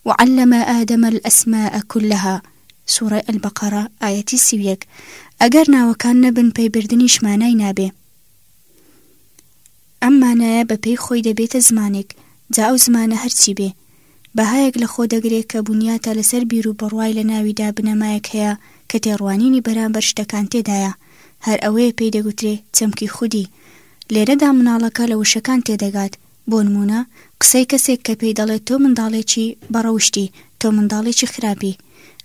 وعلم آدم الأسماء كلها. سورة البقرة آية 31. ئەگەر ناوەکان نەبن پەیبردنیش مانای نابێ. ئەم مانایە بەپێی خۆی دەبێتە زمانێک جا ئەو زمانە هەرچی بێ بەهایەک لە خۆ دەگرێت کە بنیاتە لەسەر بیر و بڕوای لە ناویدا بنەمایەک هەیە کە تێڕوانینی بەرامبەر شتەکان تێدایە. هەر ئەوەیە پێی دەگوترێ چەمکی خودی. لێرەدا مناڵەکە لە وشەکان تێدەگات. بۆ نمونە قسەی کەسێک کە پێی دەڵێت تۆ منداڵێکی بەڕەوشتی تۆ منداڵێکی خراپی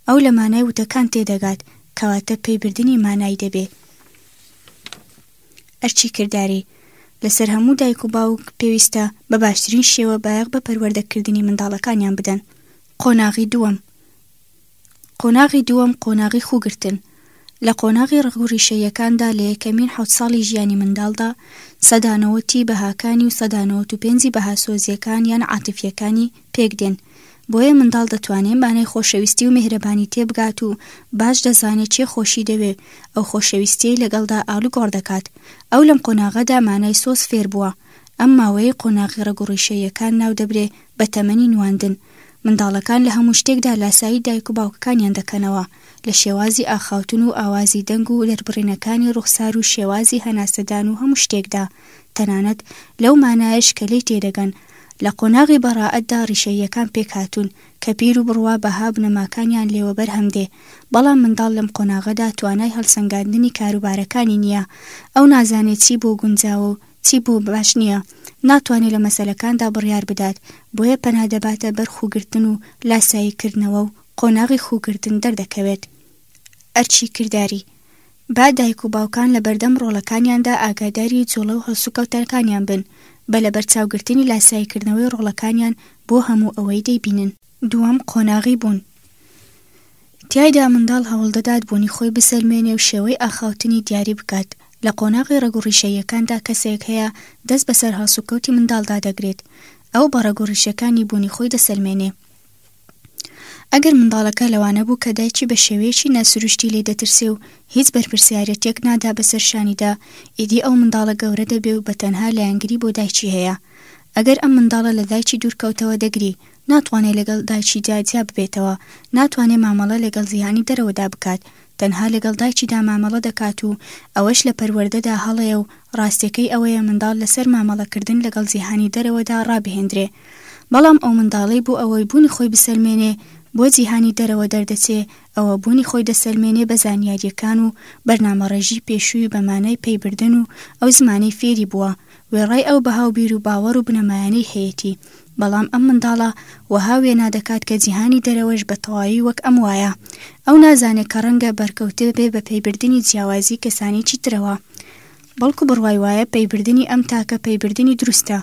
ئەو لە مانای وتەکان تێدەگات کەواتە پەیبردنی مانای دەبێ. ئەرچی کردداری لەسەر هەموو دایک و باوک پێویستە بە باشترین شێوە بایەق بە پەروەردەکردنی منداڵەکانیان بدەن. قۆناغی دووەم قۆناغی خوگرتن. لە قۆناغی ڕەگوڕیشەیەکاندا لە یەکەمین 7 ساڵی ژیانی منداڵدا 90% بەهاکانی و 95% بەهاسۆزیەکان یان عاتیفیەکانی پێکدێن. بۆیە منداڵ دەتوانێت مانای خۆشەویستی و میهرەبانی تێبگات و باش دەزانێت چێ خۆشی دەوێت ئەو خۆشەویستی لەگەڵدا ئاڵوگۆڕ دەکات. ئەو لەم قۆناغەدا مانای سۆز فێر بووە. ئەم ماوەیە قۆناغی ڕەگوڕیشەیەکان ناو دەبرێ بە تەمەنی نواندن. منداڵەکان لە هەموو شتێکدا لاسایی دایک و باوکەکانیان دەکەنەوە لە شێوازی ئاخاوتن و ئاوازی دەنگ و لەربڕینەکانی ڕوخسار و شێوازی هەناسەدان و هەموو شتێکدا. تەنانەت لەو مانایەش کە لێی تێدەگەن. لە قۆناغی بەڕائەتدا ڕیشەیەکان پێکهاتوون کە پیر و بڕوا بەها بنەماکانیان لێوەبەر هەمدێ. بەڵام منداڵ لەم قۆناغەدا توانای هەڵسەنگاندنی کاروبارەکانی نییە. ئەو نازانێت چی بۆ گونجاوە و چی بۆ باش نییە. ناتوانێت لە مەسەلەکاندا بڕیار بدات. بۆیە پەنادەباتە بەر خوگرتن و لاساییکردنەوە و قۆناغی خوگرتن دەردەکەوێت. ئەرچی کردداری با دایک و باوکان لە بەردەم ڕۆڵەکانیاندا ئاگاداری جۆڵە و هەڵسوکەوتەکانیان بن بە لە بەرچاوگرتنی لاساییکردنەوەی ڕۆڵەکانیان بۆ هەموو ئەوەی دەیبینن. دووەم قۆناغی بوون. تیایدا منداڵ هەوڵ دەدات بوونی خۆی بسەلمێنێ و شێوەی ئاخاوتنی دیاری بکات. لە قۆناغی ڕەگوڕیشەیەکاندا کەسێک هەیە دەست بەسەر هەڵسوکەوتی منداڵدا دەگرێت. ئەو بە ڕەگوڕیشەکانی بوونی خۆی دەسەلمێنێ. ئەگەر منداڵەکە لەوانە بوو کە دایکی بە شێوەیەکی ناسروشتی لێ دەترسێ و هیچ بەرپرسیارەتێک نادا بەسەر شانیدا ئیدی ئەو منداڵە گەورە دەبێ و بە تەنها لایەنگری بۆ دایکی هەیە. ئەگەر ئەم منداڵە لە دایکی دوورکەوتەوە دەگری ناتوانێت لەگەڵ دایکی جیا ببێتەوە. ناتوانێت مامەڵە لەگەڵ جیهانی دەرەوەدا بکات. تەنها لەگەڵ دایکیدا مامەڵە دەکات و ئەوەش لە پەروەردەدا هەڵەیە و ڕاستیەکەی ئەوەیە منداڵ لەسەر مامەڵەکردن لەگەڵ جیهانی دەرەوەدا ڕابهێنرێ. بەڵام ئەو منداڵەی بۆ ئەوەی بوونی خۆی بسەلمێنێ بۆ جیهانی دەرەوە دەردەچێ ئەوە بوونی خۆی دەسەلمێنێ بە زانیاریەکان و بەرنامەڕێژی پێشووی بەمانای پەیبردن و ئەو زمانەی فێری بووە وێڕای ئەو بەهاو بیر و باوەڕ و بنەمایانەی هەیەی. بەڵام ئەم منداڵە وەها وێنا دەکات کە جیهانی دەرەوەش بە تەواوی وەک ئەم وایە. ئەو نازانێت کە ڕەنگە بەرکەوتێ بێ بە پەیبردنی جیاوازی کەسانێکی ترەوە. بەڵکو بڕوای وایە پەیبردنی ئەم تاکە پەیبردنی دروستە.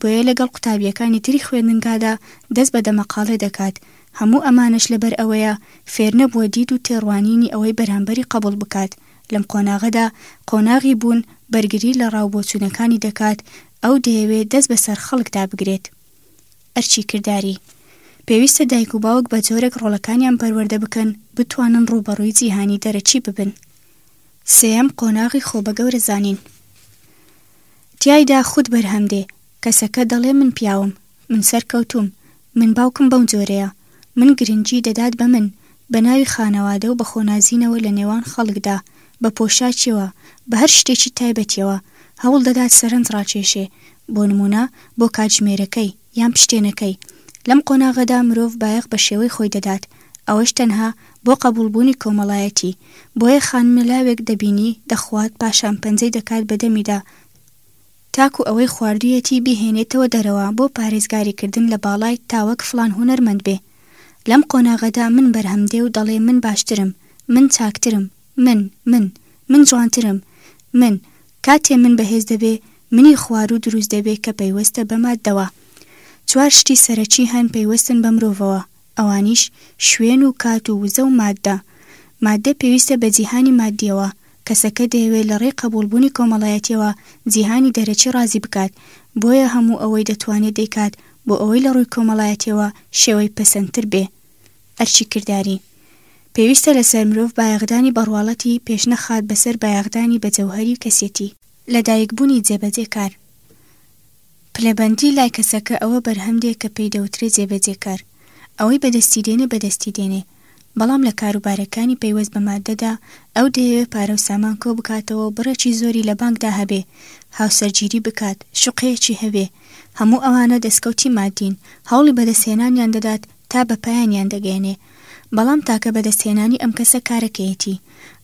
بۆیە لەگەڵ قوتابیەکانی تری خوێندنگادا دەست بە دەمەقاڵێ دەکات. هەموو ئەمانش لەبەر ئەوەیە فێر نەبووە دید و تێڕوانینی ئەوەی بەرامبەری قبول بکات. لەم قۆناغەدا قۆناغی بوون بەرگری لە ڕاوبۆچوونەکانی دەکات. ئەو دەیەوێت دەست بەسەر خەڵکدا بگرێت. ئەرچی کردداری پێویستە دایک و باوک بە جۆرێک ڕۆڵەکانیان پەروەردە بکەن بتوانن ڕوبەڕووی جیهانی دەرەچی ببن. سێەم قۆناغی خۆ بە گەورە زانین. تیایدا خود بەرهەمدێ. کەسەکە دەڵێ من پیاوم، من سەرکەوتوم، من باوکم بەم جۆرەیە، من گرنگی دەدات بە من بە ناوی خانەوادە و بە خۆنازینەوە لە نێوان خەڵکدا بە پۆشاچیەوە بە هەر شتێکی تایبەتیەوە هەوڵ دەدات سەرنج ڕاکێشێ. بۆ نمونە بۆ کاتژمێرەکەی یان پشتێنەکەی لەم قۆناغەدا مرۆڤ بایەخ بە شێوەی خۆی دەدات، ئەوەش تەنها بۆ قبولبوونی کۆمەڵایەتی. بۆیە خانملاوێک دەبینی دەخوات پاشان پەنجەی دەکات بەدەمیدا تاکو ئەوەی خواردوویەتی بیهێنێتەوە دەرەوە بۆ پارێزگاریکردن لە باڵای تاوەک فڵان هونەرمەند بێ. لەم قۆناغەدا من بەرهەمدێ و دەڵێ من باشترم، من چاکترم، من جوانترم، من کاتێ من بەهێز دەبێ منی خوار و دروست دەبێ کە پەیوەستە بە ماددەوە. 4 شتی سەرەکی هەن پەیوەستن بە مرۆڤەوە، ئەوانیش شوێن و کات و وزە و ماددە. ماددە پێویستە بە جیهانی مادیەوە، کەسەکە دەیەوێت لە ڕێی قبولبوونی کۆمەڵایەتیەوە جیهانی دەرەچی ڕازی بکات، بۆیە هەموو ئەوەی دەتوانێت دەیکات بۆ ئەوەی لە ڕووی کۆمەڵایەتیەوە شێوەی پەسەندتر بێ. ئەرچی کردداری پێویستە لەسەر مرۆڤ بایەغدانی بەڕواڵەتی پێشنەخات بەسەر بایەغدانی بە جەوهەری و کەسێتی. لەدایکبوونی جێبەجێکار پلەبەندی لای کەسەکە ئەوە بەرهەمدێک کە پێی دەوترێت جێبەجێکار، ئەوەی بەدەستی دێنێ بەدەستی دێنێ، بەڵام لە کاروبارەکانی پەیوەست بە ماددەدا ئەو دەیەوێت پارە و سامان کۆ بکاتەوە و بڕێکی زۆری لە بانکدا هەبێ، هاوسەرگیری بکات، شوقەیەکی هەبێ. هەموو ئەوانە دەستکەوتی مادین، هەوڵی بەدەستهێنانیان دەدات تا بە پایانیان دەگەێنێ، بەڵام تاکە بەدەستهێنانی ئەم کەسە کارەکەیەتی.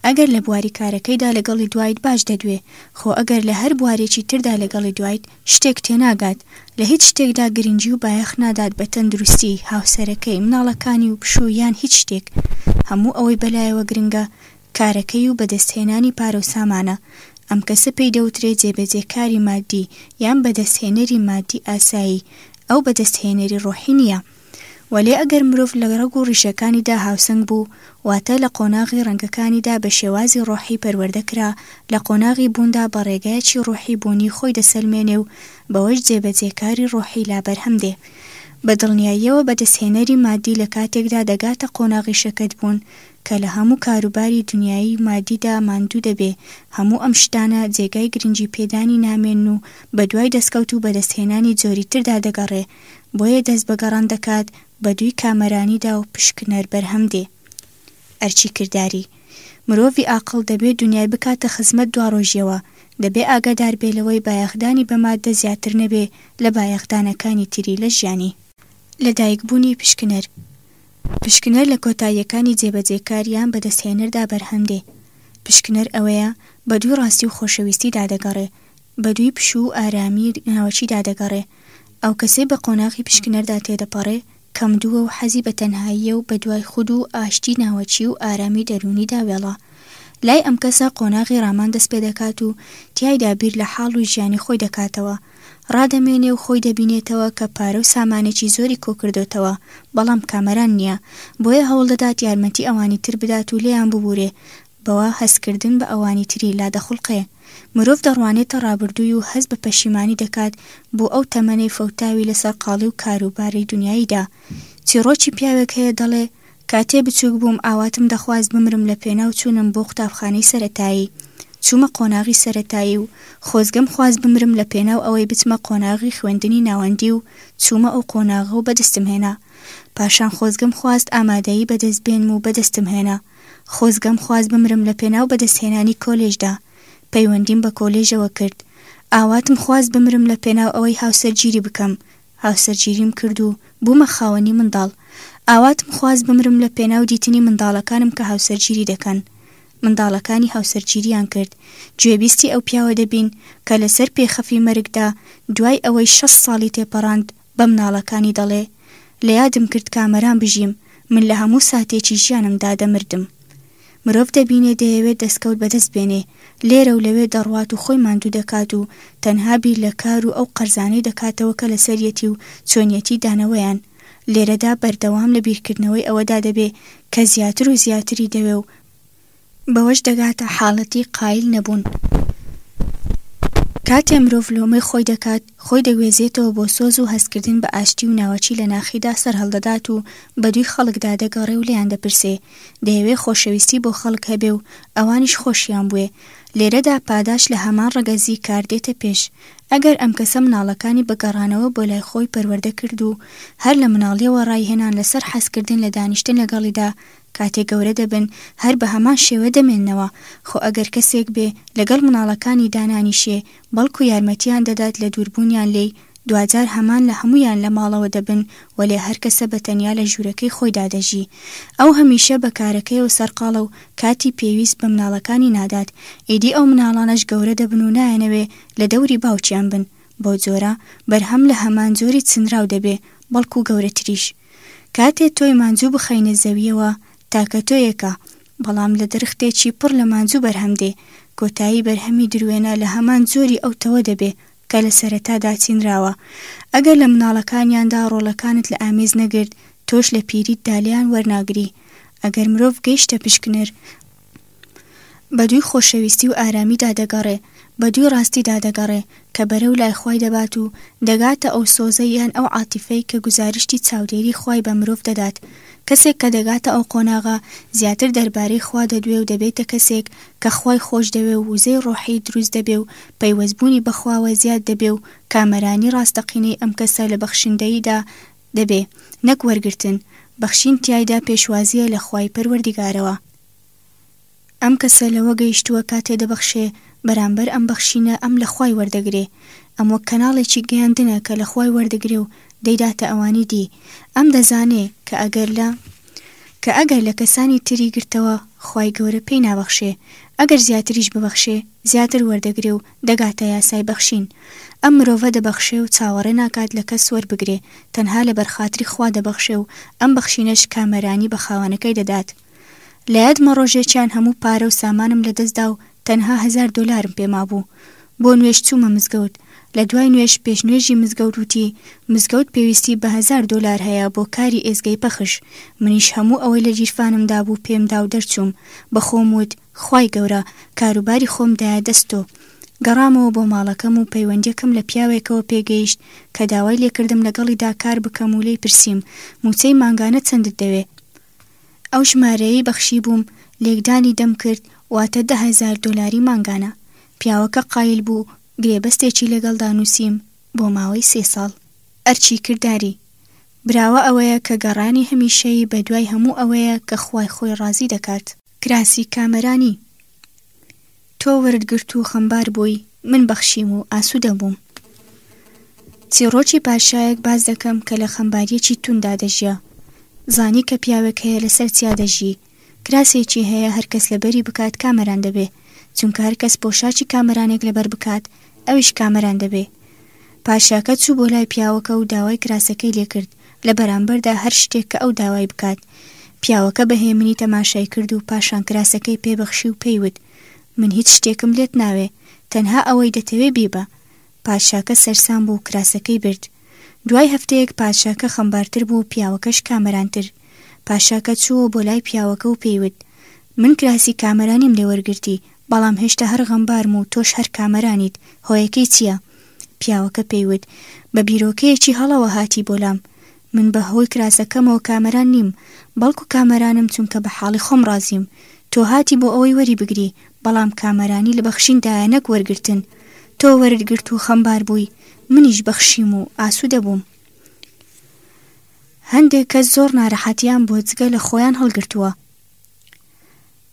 ئەگەر لە بواری کارەکەیدا لەگەڵی دوایت باش دەدوێ، خۆ ئەگەر لە هەر بوارێکی تردا لەگەڵی دوایت شتێک تێناگات، لە هیچ شتێکدا گرنگی و بایەخ نادات بە تەندروستی هاوسەرەکەی، مناڵەکانی و پشوو یان هیچ شتێک. هەموو ئەوەی بەلایەوە گرنگە کارەکەی و بەدەستهێنانی پارە و سامانە. ئەم کەسە پێی دەوترێت جێبەجێکاری مادی یان بەدەستهێنەری مادی ئاسایی، ئەو بەدەستهێنەری ڕۆحی نییە. وەلێ ئەگەر مرۆڤ لە ڕەگ و ڕیشەکانیدا هاوسەنگ بوو، واتە لە قۆناغی ڕەنگەکانیدا بە شێوازی ڕۆحی پەروەردەکرا، لە قۆناغی بووندا بە ڕێگایەکی ڕۆحی بوونی خۆی دەسەلمێنێ و بەوەش جێبەجێکاری ڕۆحی لا بەرهەمدێ. بە دڵنیاییەوە بەدەستهێنەری مادی لە کاتێکدا دەگاتە قۆناغی شەکەت بوون کە لە هەموو کاروباری دنیایی مادیدا ماندوو دەبێ. هەموو ئەم شتانە جێگای گرنگی پێدانی نامێن و بە دوای دەستکەوت و بەدەستهێنانی جۆری تردا دەگەڕێ، بۆیە دەست بەگەڕان دەکات بە دووی کامەرانیدا و پشکنەر بەرهەمدێ. ئەرچی کردداری مرۆڤی عاقڵ دەبێت دنیای بکاتە خزمەت دواڕۆژیەوە، دەبێ ئاگادار بێ لەوەی بایەخدانی بە ماددە زیاتر نەبێ لە بایەخدانەکانی تری لە ژیانی. لەدایکبوونی پشکنەر لە کۆتاییەکانی جێبەجێکاریان بەدەستهێنەردا بەرهەمدێ. پشکنەر ئەوەیە بە دووی ڕاستی و خۆشەویستیدا دەگەڕێ، بە دووی پشوو و ئارامی ناوەچیدا دەگەڕێ. ئەو کەسەی بە قۆناغی پشکنەردا تێدەپەڕێ کەم دووە و حەزی بە تەنهاییە و بە دوای خود و ئاشتی ناوەچی و ئارامی دەرونیدا وێڵە. لای ئەم کەسە قۆناغی ڕامان دەست پێ دەکات و تیایدا بیر لە حاڵ و ژیانی خۆی دەکاتەوە، ڕادەمێنێ و خۆی دەبینێتەوە کە پارە و سامانێکی زۆری کۆکردوتەوە، بەڵام کامەران نییە، بۆیە هەوڵ دەدات یارمەتی ئەوانی تر بدات و لێیان ببوورێ، بەوە هەستکردن بە ئەوانی تری لا دەخڵقێ. مرۆڤ دەڕوانێتە ڕابردووی و هەست بە پەشیمانی دەکات بۆ ئەو تەمەنەی فەوتاوی لەسەر قاڵی و کاروباری دنیاییدا. چیرۆکی پیاوێک هەیە دەڵێ کاتێ بچووک بووم ئاواتم دەخواست بمرم لە پێناو چوونم بۆ قوتابخانەی سەرەتایی، چوومە قۆناغی سەرەتایی و خۆزگەم خواست بمرم لە پێناو ئەوەی بچمە قۆناغی خوێندنی ناوەندی و چوومە ئەو قۆناغە و بەدەستم هێنا. پاشان خۆزگەم خواست ئامادەیی بەدەست بێنم و بەدەستم هێنا. خۆزگەم خواست بمرم لە پێناو بەدەستهێنانی کۆلێژدا، پەیوەندیم بە کۆلێژەوە کرد. ئاواتم خواست بمرم لە پێناو ئەوەی هاوسەرگیری بکەم، هاوسەرگیریم کرد و بوومە خاوەنی منداڵ. ئاواتم خواست بمرم لە پێناو دیتنی منداڵەکانم کە هاوسەرگیری دەکەن، منداڵەکانی هاوسەرگیریان کرد. گوێبیستی ئەو پیاوە دەبین کە لەسەر پێخەفی مەرگدا دوای ئەوەی 6 ساڵی تێپەڕاند بە مناڵەکانی دەڵێ لە یادم کرد کامەران بژیم، من لە هەموو ساتێکی ژیانمدا دەمردم. مرۆڤ دەبینێ دەیەوێت دەستکەوت بەدەست بێنێ، لێرە و لەوێ دەڕوات و خۆی ماندوو دەکات و تەنها بیر لە کار و ئەو قەرزانەی دەکاتەوە کە لە سەرەتی و چۆنیەتی دانەوەیان. لێرەدا بەردەوام لە بیرکردنەوەی ئەوەدا دەبێ کە زیاتر و زیاتری دەوێ و بەوەش دەگاتە حاڵەتی قایل نەبوون. کاتێ مرۆڤ لۆمەی خۆی دەکات، خۆی دەگوێزێتەوە بۆ سۆز و هەستکردن بە ئاشتی و ناوەچی لە ناخیدا سەر هەڵدەدات و بە دووی خەڵکدا دەگەڕێ و لێیان دەپرسێ، دەیەوێ خۆشەویستی بۆ خەڵک هەبێ و ئەوانیش خۆشیان بوێ. لێرەدا پاداش لە هەمان ڕەگەزی کار دێتە پێش. ئەگەر ئەم کەسە مناڵەکانی بەگەڕانەوە بۆ لای خۆی پەروەردە کرد و هەر لە مناڵیەوە ڕایهێنان لەسەر حەزکردن لە دانیشتن لەگەڵیدا، کاتێک گەورە دەبن هەر بە هەمان شێوە دەمێننەوە. خۆ ئەگەر کەسێک بێ لەگەڵ مناڵەکانی دانانیشێ بەڵکو یارمەتیان دەدات لە دووربوونیان لێی، دوجار هەمان لە هەمویان لە ماڵەوە دەبن و لێ هەر کەسە بەتەنیا لە ژوورەکەی خۆیدا دەژی. ئەو هەمیشە بە کارەکەیەوە سەرقاڵە و کاتی پێویست بە مناڵەکانی نادات. ئیدی ئەو مناڵانەش گەورە دەبن و نایەنەوێ لە دەوری باوکیان بن. بۆ جۆرە بەرهەم لە هەمان جۆری چنراو دەبێ بەڵکو گەورەتریش. کاتێ تۆی مانجوو بخەینە زەویەوە تاکە تۆیەکە، بەڵام لە درختێکی پڕ لە مانجوو بەرهەم دێ. کۆتایی بەرهەمی دروێنە لە هەمان جۆری ئەو تەوە دەبێ کە لە سەرەتادا چینراوە. ئەگەر لە مناڵەکانیاندا ڕۆڵەکانت لە ئامێز نەگرت، تۆش لە پیریت دالیان وەرناگری. ئەگەر مرۆڤ گەیشتە پشکنر، بەدووی خۆشەویستی و ئارامیدا دەگەڕێ، بەدووی ڕاستیدا دەگەڕێ کە بەرەو لای خوای دەبات و دەگاتە ئەو سۆزەی یان ئەو عاتیفەی کە گوزاریشتی چاودێری خوای بە مرۆڤ دەدات. کەسێک کە دەگاتە ئەو قۆناغا زیاتر دەربارەی خوا دەدوێ و دەبێتە کەسێک کە خوای خۆش دەوێ و وزەی ڕۆحی دروست دەبێ و پەیوەستبوونی بەخواوە زیاد دەبێ و کامەرانی ڕاستەقینەی ئەم کەسە لە بەخشندەییدا دەبێ، نەک وەرگرتن. بەخشین تیایدا پێشوازیە لە خوای پەروەردیگارەوە. ئەم کەسە لەوە گەیشتووە کاتێ دەبەخشێ بەرامبەر ئەم بەخشینە ئەم لە خوای وەردەگرێ. ئەم وەک کەناڵێکی گەیاندنە کە لە خوای وەردەگرێ و دەیداتە ئەوانی دی. ئەم دەزانێ کە ئەگەر لە کەسانی تری گرتەوە خوای گەورە پێی نابەخشێ، ئەگەر زیاتریش ببەخشێ زیاتر وەردەگرێ و دەگاتە یاسای بەخشین. ئەم مرۆڤە دەبەخشێ و چاوەڕێ ناکات لە کەس وەربگرێ، تەنها لە بەرخاتری خوا دەبەخشێ و ئەم بەخشینەش کامەرانی بە خاوەنەکەی دەدات. لە یادمە ڕۆژێکیان هەموو پارە و سامانم لەدەستدا و تەنها $1000 پێما بوو. بۆ نوێش چوومە مزگەوت. لە دوای نوێش پێشنوێژی مزگەوت وتی مزگەوت پێویستی بە $1000 هەیە بۆ کاری ئێزگەی پەخش. منیش هەموو ئەوەی لە گیرفانمدا بوو پێمدا و دەرچووم. بە خۆم وت خوای گەورە کاروباری خۆمدایە دەستۆ. گەڕامەوە بۆ ماڵەکەم و پەیوەندیەکەم لە پیاوێکەوە پێگەیشت کە داوای لێکردم لەگەڵیدا کار بکەم و لێی پرسییم موچەی مانگانە چەندت دەوێ. ئەو ژمارەیەی بەخشی بووم، لێکدانی دەم کرد، واتە $10,000 مانگانە. پیاوەکە قایل بوو، گرێبەستێکی لەگەڵدا نووسیم بۆ ماوەی 3 ساڵ. ئەرچی کردداری براوە ئەوەیە کە گەڕانی هەمیشەی بە دوای هەموو ئەوەیە کە خوای خۆی ڕازی دەکات. کراسی کامەرانی تۆ وەردگرت و خەمبار بووی، من بەخشیم و ئاسوودە بووم. چیرۆکی پاشایەک باز دەکەم کە لە خەمباریەکی توندا دەژیا. زانی کە پیاوێک هەیە لەسەر چیا دەژی. کراسێکی هەیە هەرکەس لەبەری بکات کامەران دەبێ، چونکە هەرکەس پۆشاکی کامەرانێک لەبەر بکات ئەویش کامەران دەبێ. پاشاکە چوو بۆ لای پیاوەکە و داوای کراسەکەی لێ کرد لە بەرامبەردا هەر شتێک کە ئەو داوای بکات. پیاوەکە بەهێمنی تەماشای کرد و پاشان کراسەکەی پێبەخشی و پێیوت من هیچ شتێکم لێت ناوێ، تەنها ئەوەی دەتەوێ بیبە. پاشاکە سەرسام بوو و کراسەکەی برد. دوای هەفتەیەک پاشاکە خەمبارتر بوو و پیاوەکەش کامەرانتر. پاشاکە چووە بۆ لای پیاوەکە و پێیوت من کراسی کامەرانیم لێ وەرگرتی، بەڵام هێشتا هەر غەمبارم و تۆش هەر کامەرانیت، هۆیەکەی چییە؟ پیاوەکە پێیوت بە بیرۆکەیەکی هەڵەوە هاتی بۆلام. من بە هۆی کراسەکەمەوە کامەران نیم، بەڵکو کامەرانم چونکە بە حاڵی خۆم ڕازیم. تۆ هاتی بۆ ئەوەی وەری بگری، بەڵام کامەرانی لە بەخشیندایە نەک وەرگرتن. تۆ وەرگرت و خەمبار بووی، منیش بەخشیم و ئاسوودە بووم. هەندێک کەس زۆر ناڕەحەتیان بۆ جگە لە خۆیان هەڵگرتووە.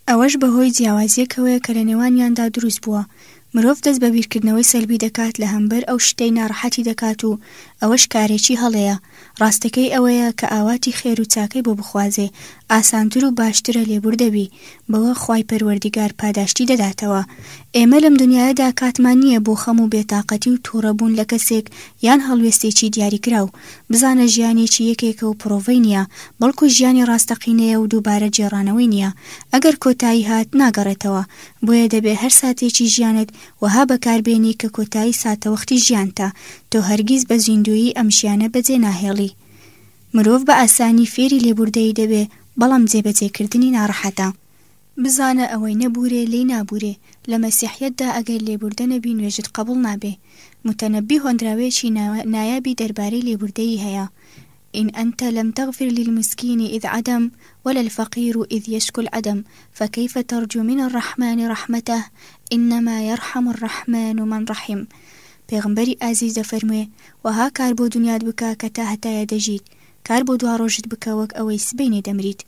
ئەوەش بەهۆی جیاوازیەکەوەیە کە لە نێوانیاندا دروست بووە. مرۆڤ دەست بە بیرکردنەوەی سەلبی دەکات لە هەمبەر ئەو شتەی ناڕەحەتی دەکات و ئەوەش کارێکی هەڵەیە. ڕاستەکەی ئەوەیە کە ئاواتی خێر و چاکەی بۆ بخوازێ ئاسانتر و باشترە لێبوردەبی، بەوە خوای پەروەردیگار پاداشتی دەداتەوە. ئێمە لەم دنیاەدا کاتمان نییە بۆ خەم و بێتاقەتی و تووڕەبوون لە کەسێک یان هەڵوێستێکی دیاریکراو. بزانە ژیانێکی یەکێکە و پرۆڤەی نییە، بەڵکو ژیانی ڕاستەقینەیە و دووبارە جێڕانەوەی نییە. ئەگەر کۆتایی هات ناگەڕێتەوە، بۆیە دەبێ هەر ساتێکی ژیانت وەها بەکاربێنی کە کۆتایی ساتەوەختی ژیانتە، تۆ هەرگیز بە زیندویی ئەم ژیانە بەجێ ناهێڵی. مرۆڤ بە ئاسانی فێری لێبوردەی دەبێ، بەڵام جێبەجێکردنی ناڕەحەتە. بزانە ئەوەی نەبورێ لێی نابورێ. لە مەسیحیەتدا ئەگەر لێبوردە نەبی نوێژت قبول نابێ. متەنەبی هۆندراوێکی نایابی دەربارەی لێبوردەیی هەیە. إن أنت لم تغفر للمسكين إذ عدم ولا الفقير إذ يشكو العدم فكيف ترجو من الرحمن رحمته إنما يرحم الرحمن من رحم. پێغمبەری ئازیز دەفەرموێ وەها کار بۆ دنیات بکە کە تا هەتایە دەژیت، کار بۆ دوا ڕۆژت بکە وەک ئەوەی سبەینێ دەمریت.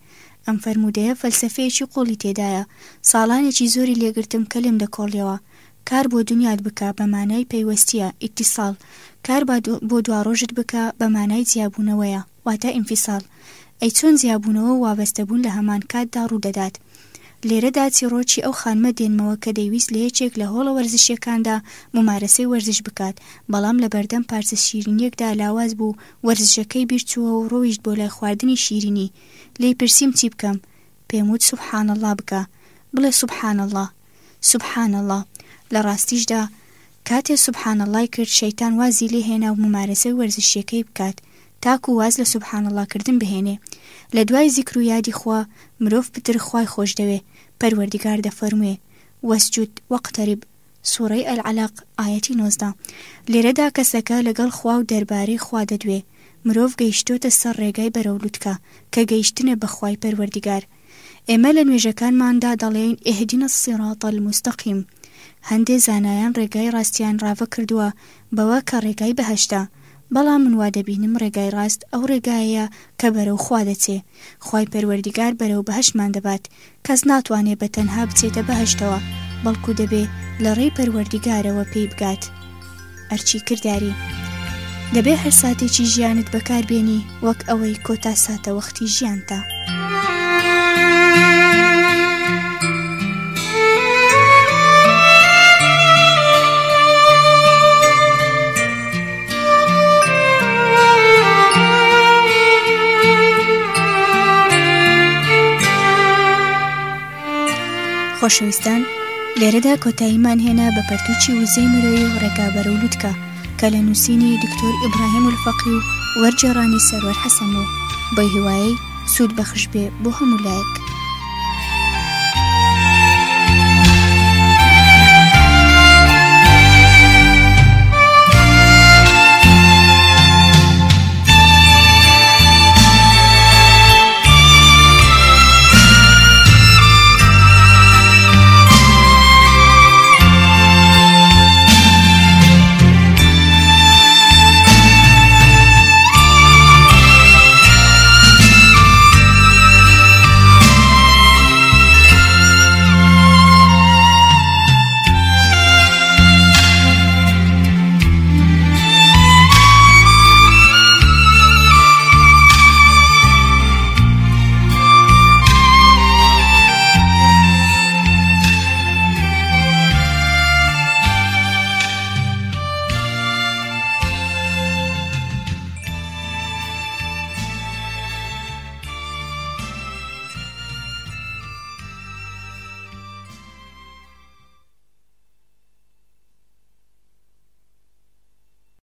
ئەم فەرمودەیە فەلسەفەیەکی قۆڵی تێدایە. ساڵانێکی زۆری لێگرتم کە لێم دەکۆڵیەوە. کار بۆ دنیات بکە بە مانای پەیوەستیە ئیتیساڵ، کار بۆ دواڕۆژت بکە بە مانای جیابوونەوەیە واتە ئینفیساڵ. ئەی چۆن جیابوونەوە و وابەستەبوون لە هەمان کاتدا ڕوودەدات. لێرەدا چیرۆکی ئەو خانمە دێنمەوە کە دەیویست لە یەکێک لە هۆڵە وەرزشیەکاندا ممارەسەی وەرزش بکات، بەڵام لە بەردەم پارچە شیرینیەکدا لاواز بوو وەرزشەکەی بیرچووە و ڕۆیشت بۆ لای خواردنی شیرینی. لێی پرسییم چی بکەم؟ پێم وت سوبحان الله بکە، بڵێ سوبحان الله سوبحان الله. لە ڕاستیشدا کاتێ سوبحان اللهی کرد شەیتان وازی لێ هێنا و ممارەسەی وەرزشیەکەی بکات تاکو واز لە سوبحان الله کردن بهێنێ. لە دوای زیکر و یادی خوا مرۆڤ پتر خوای خۆش دەوێ. پەروەردگار دەفەرموێ وەسجود وەقتەریب، سوورەی ئەلعەلەق ئایەتی 19. لێرەدا کەسەکە لەگەڵ خوا و دەربارەی خوا دەدوێ. مرۆڤ گەیشتۆتە سەر ڕێگای بەرەولوتکە کە گەیشتنە بەخوای پەروەردگار. ئێمە لە نوێژەکانماندا دەڵێن ئیهدینا الصراط المستەقیم. هەندێ زانایان ڕێگای ڕاستیان ڕاوە کردووە بەوە کە ڕێگای بەهەشتە، بەڵام من وا دەبینم ڕێگای ڕاست ئەو ڕێگایە کە بەرەو خوا دەچێ. خوای پەروەردگار بەرەو بەهەشتمان دەبات. کەس ناتوانێت بە تەنها بچێتە بەهەشتەوە، بەڵکو دەبێ لە ڕێی پەروەردگارەوە پێی بگات. ئەرچی کردداری دەبێ هەر ساتێکی ژیانت بەکاربێنی وەک ئەوەی کۆتا ساتە وەختی ژیانتە. خۆشەویستان، لێرەدا کۆتاییمان هێنا بە پەرتووچی وزەی مرۆیی و ڕێگا بەرەولوتکە کە لە نووسینی دکتۆر ئیبراهیم الفەقی و وەرجێڕانی سەرۆەر حەسەن بوو. بە هیوایی سوود بەخش بێ بۆ هەموو لایەک.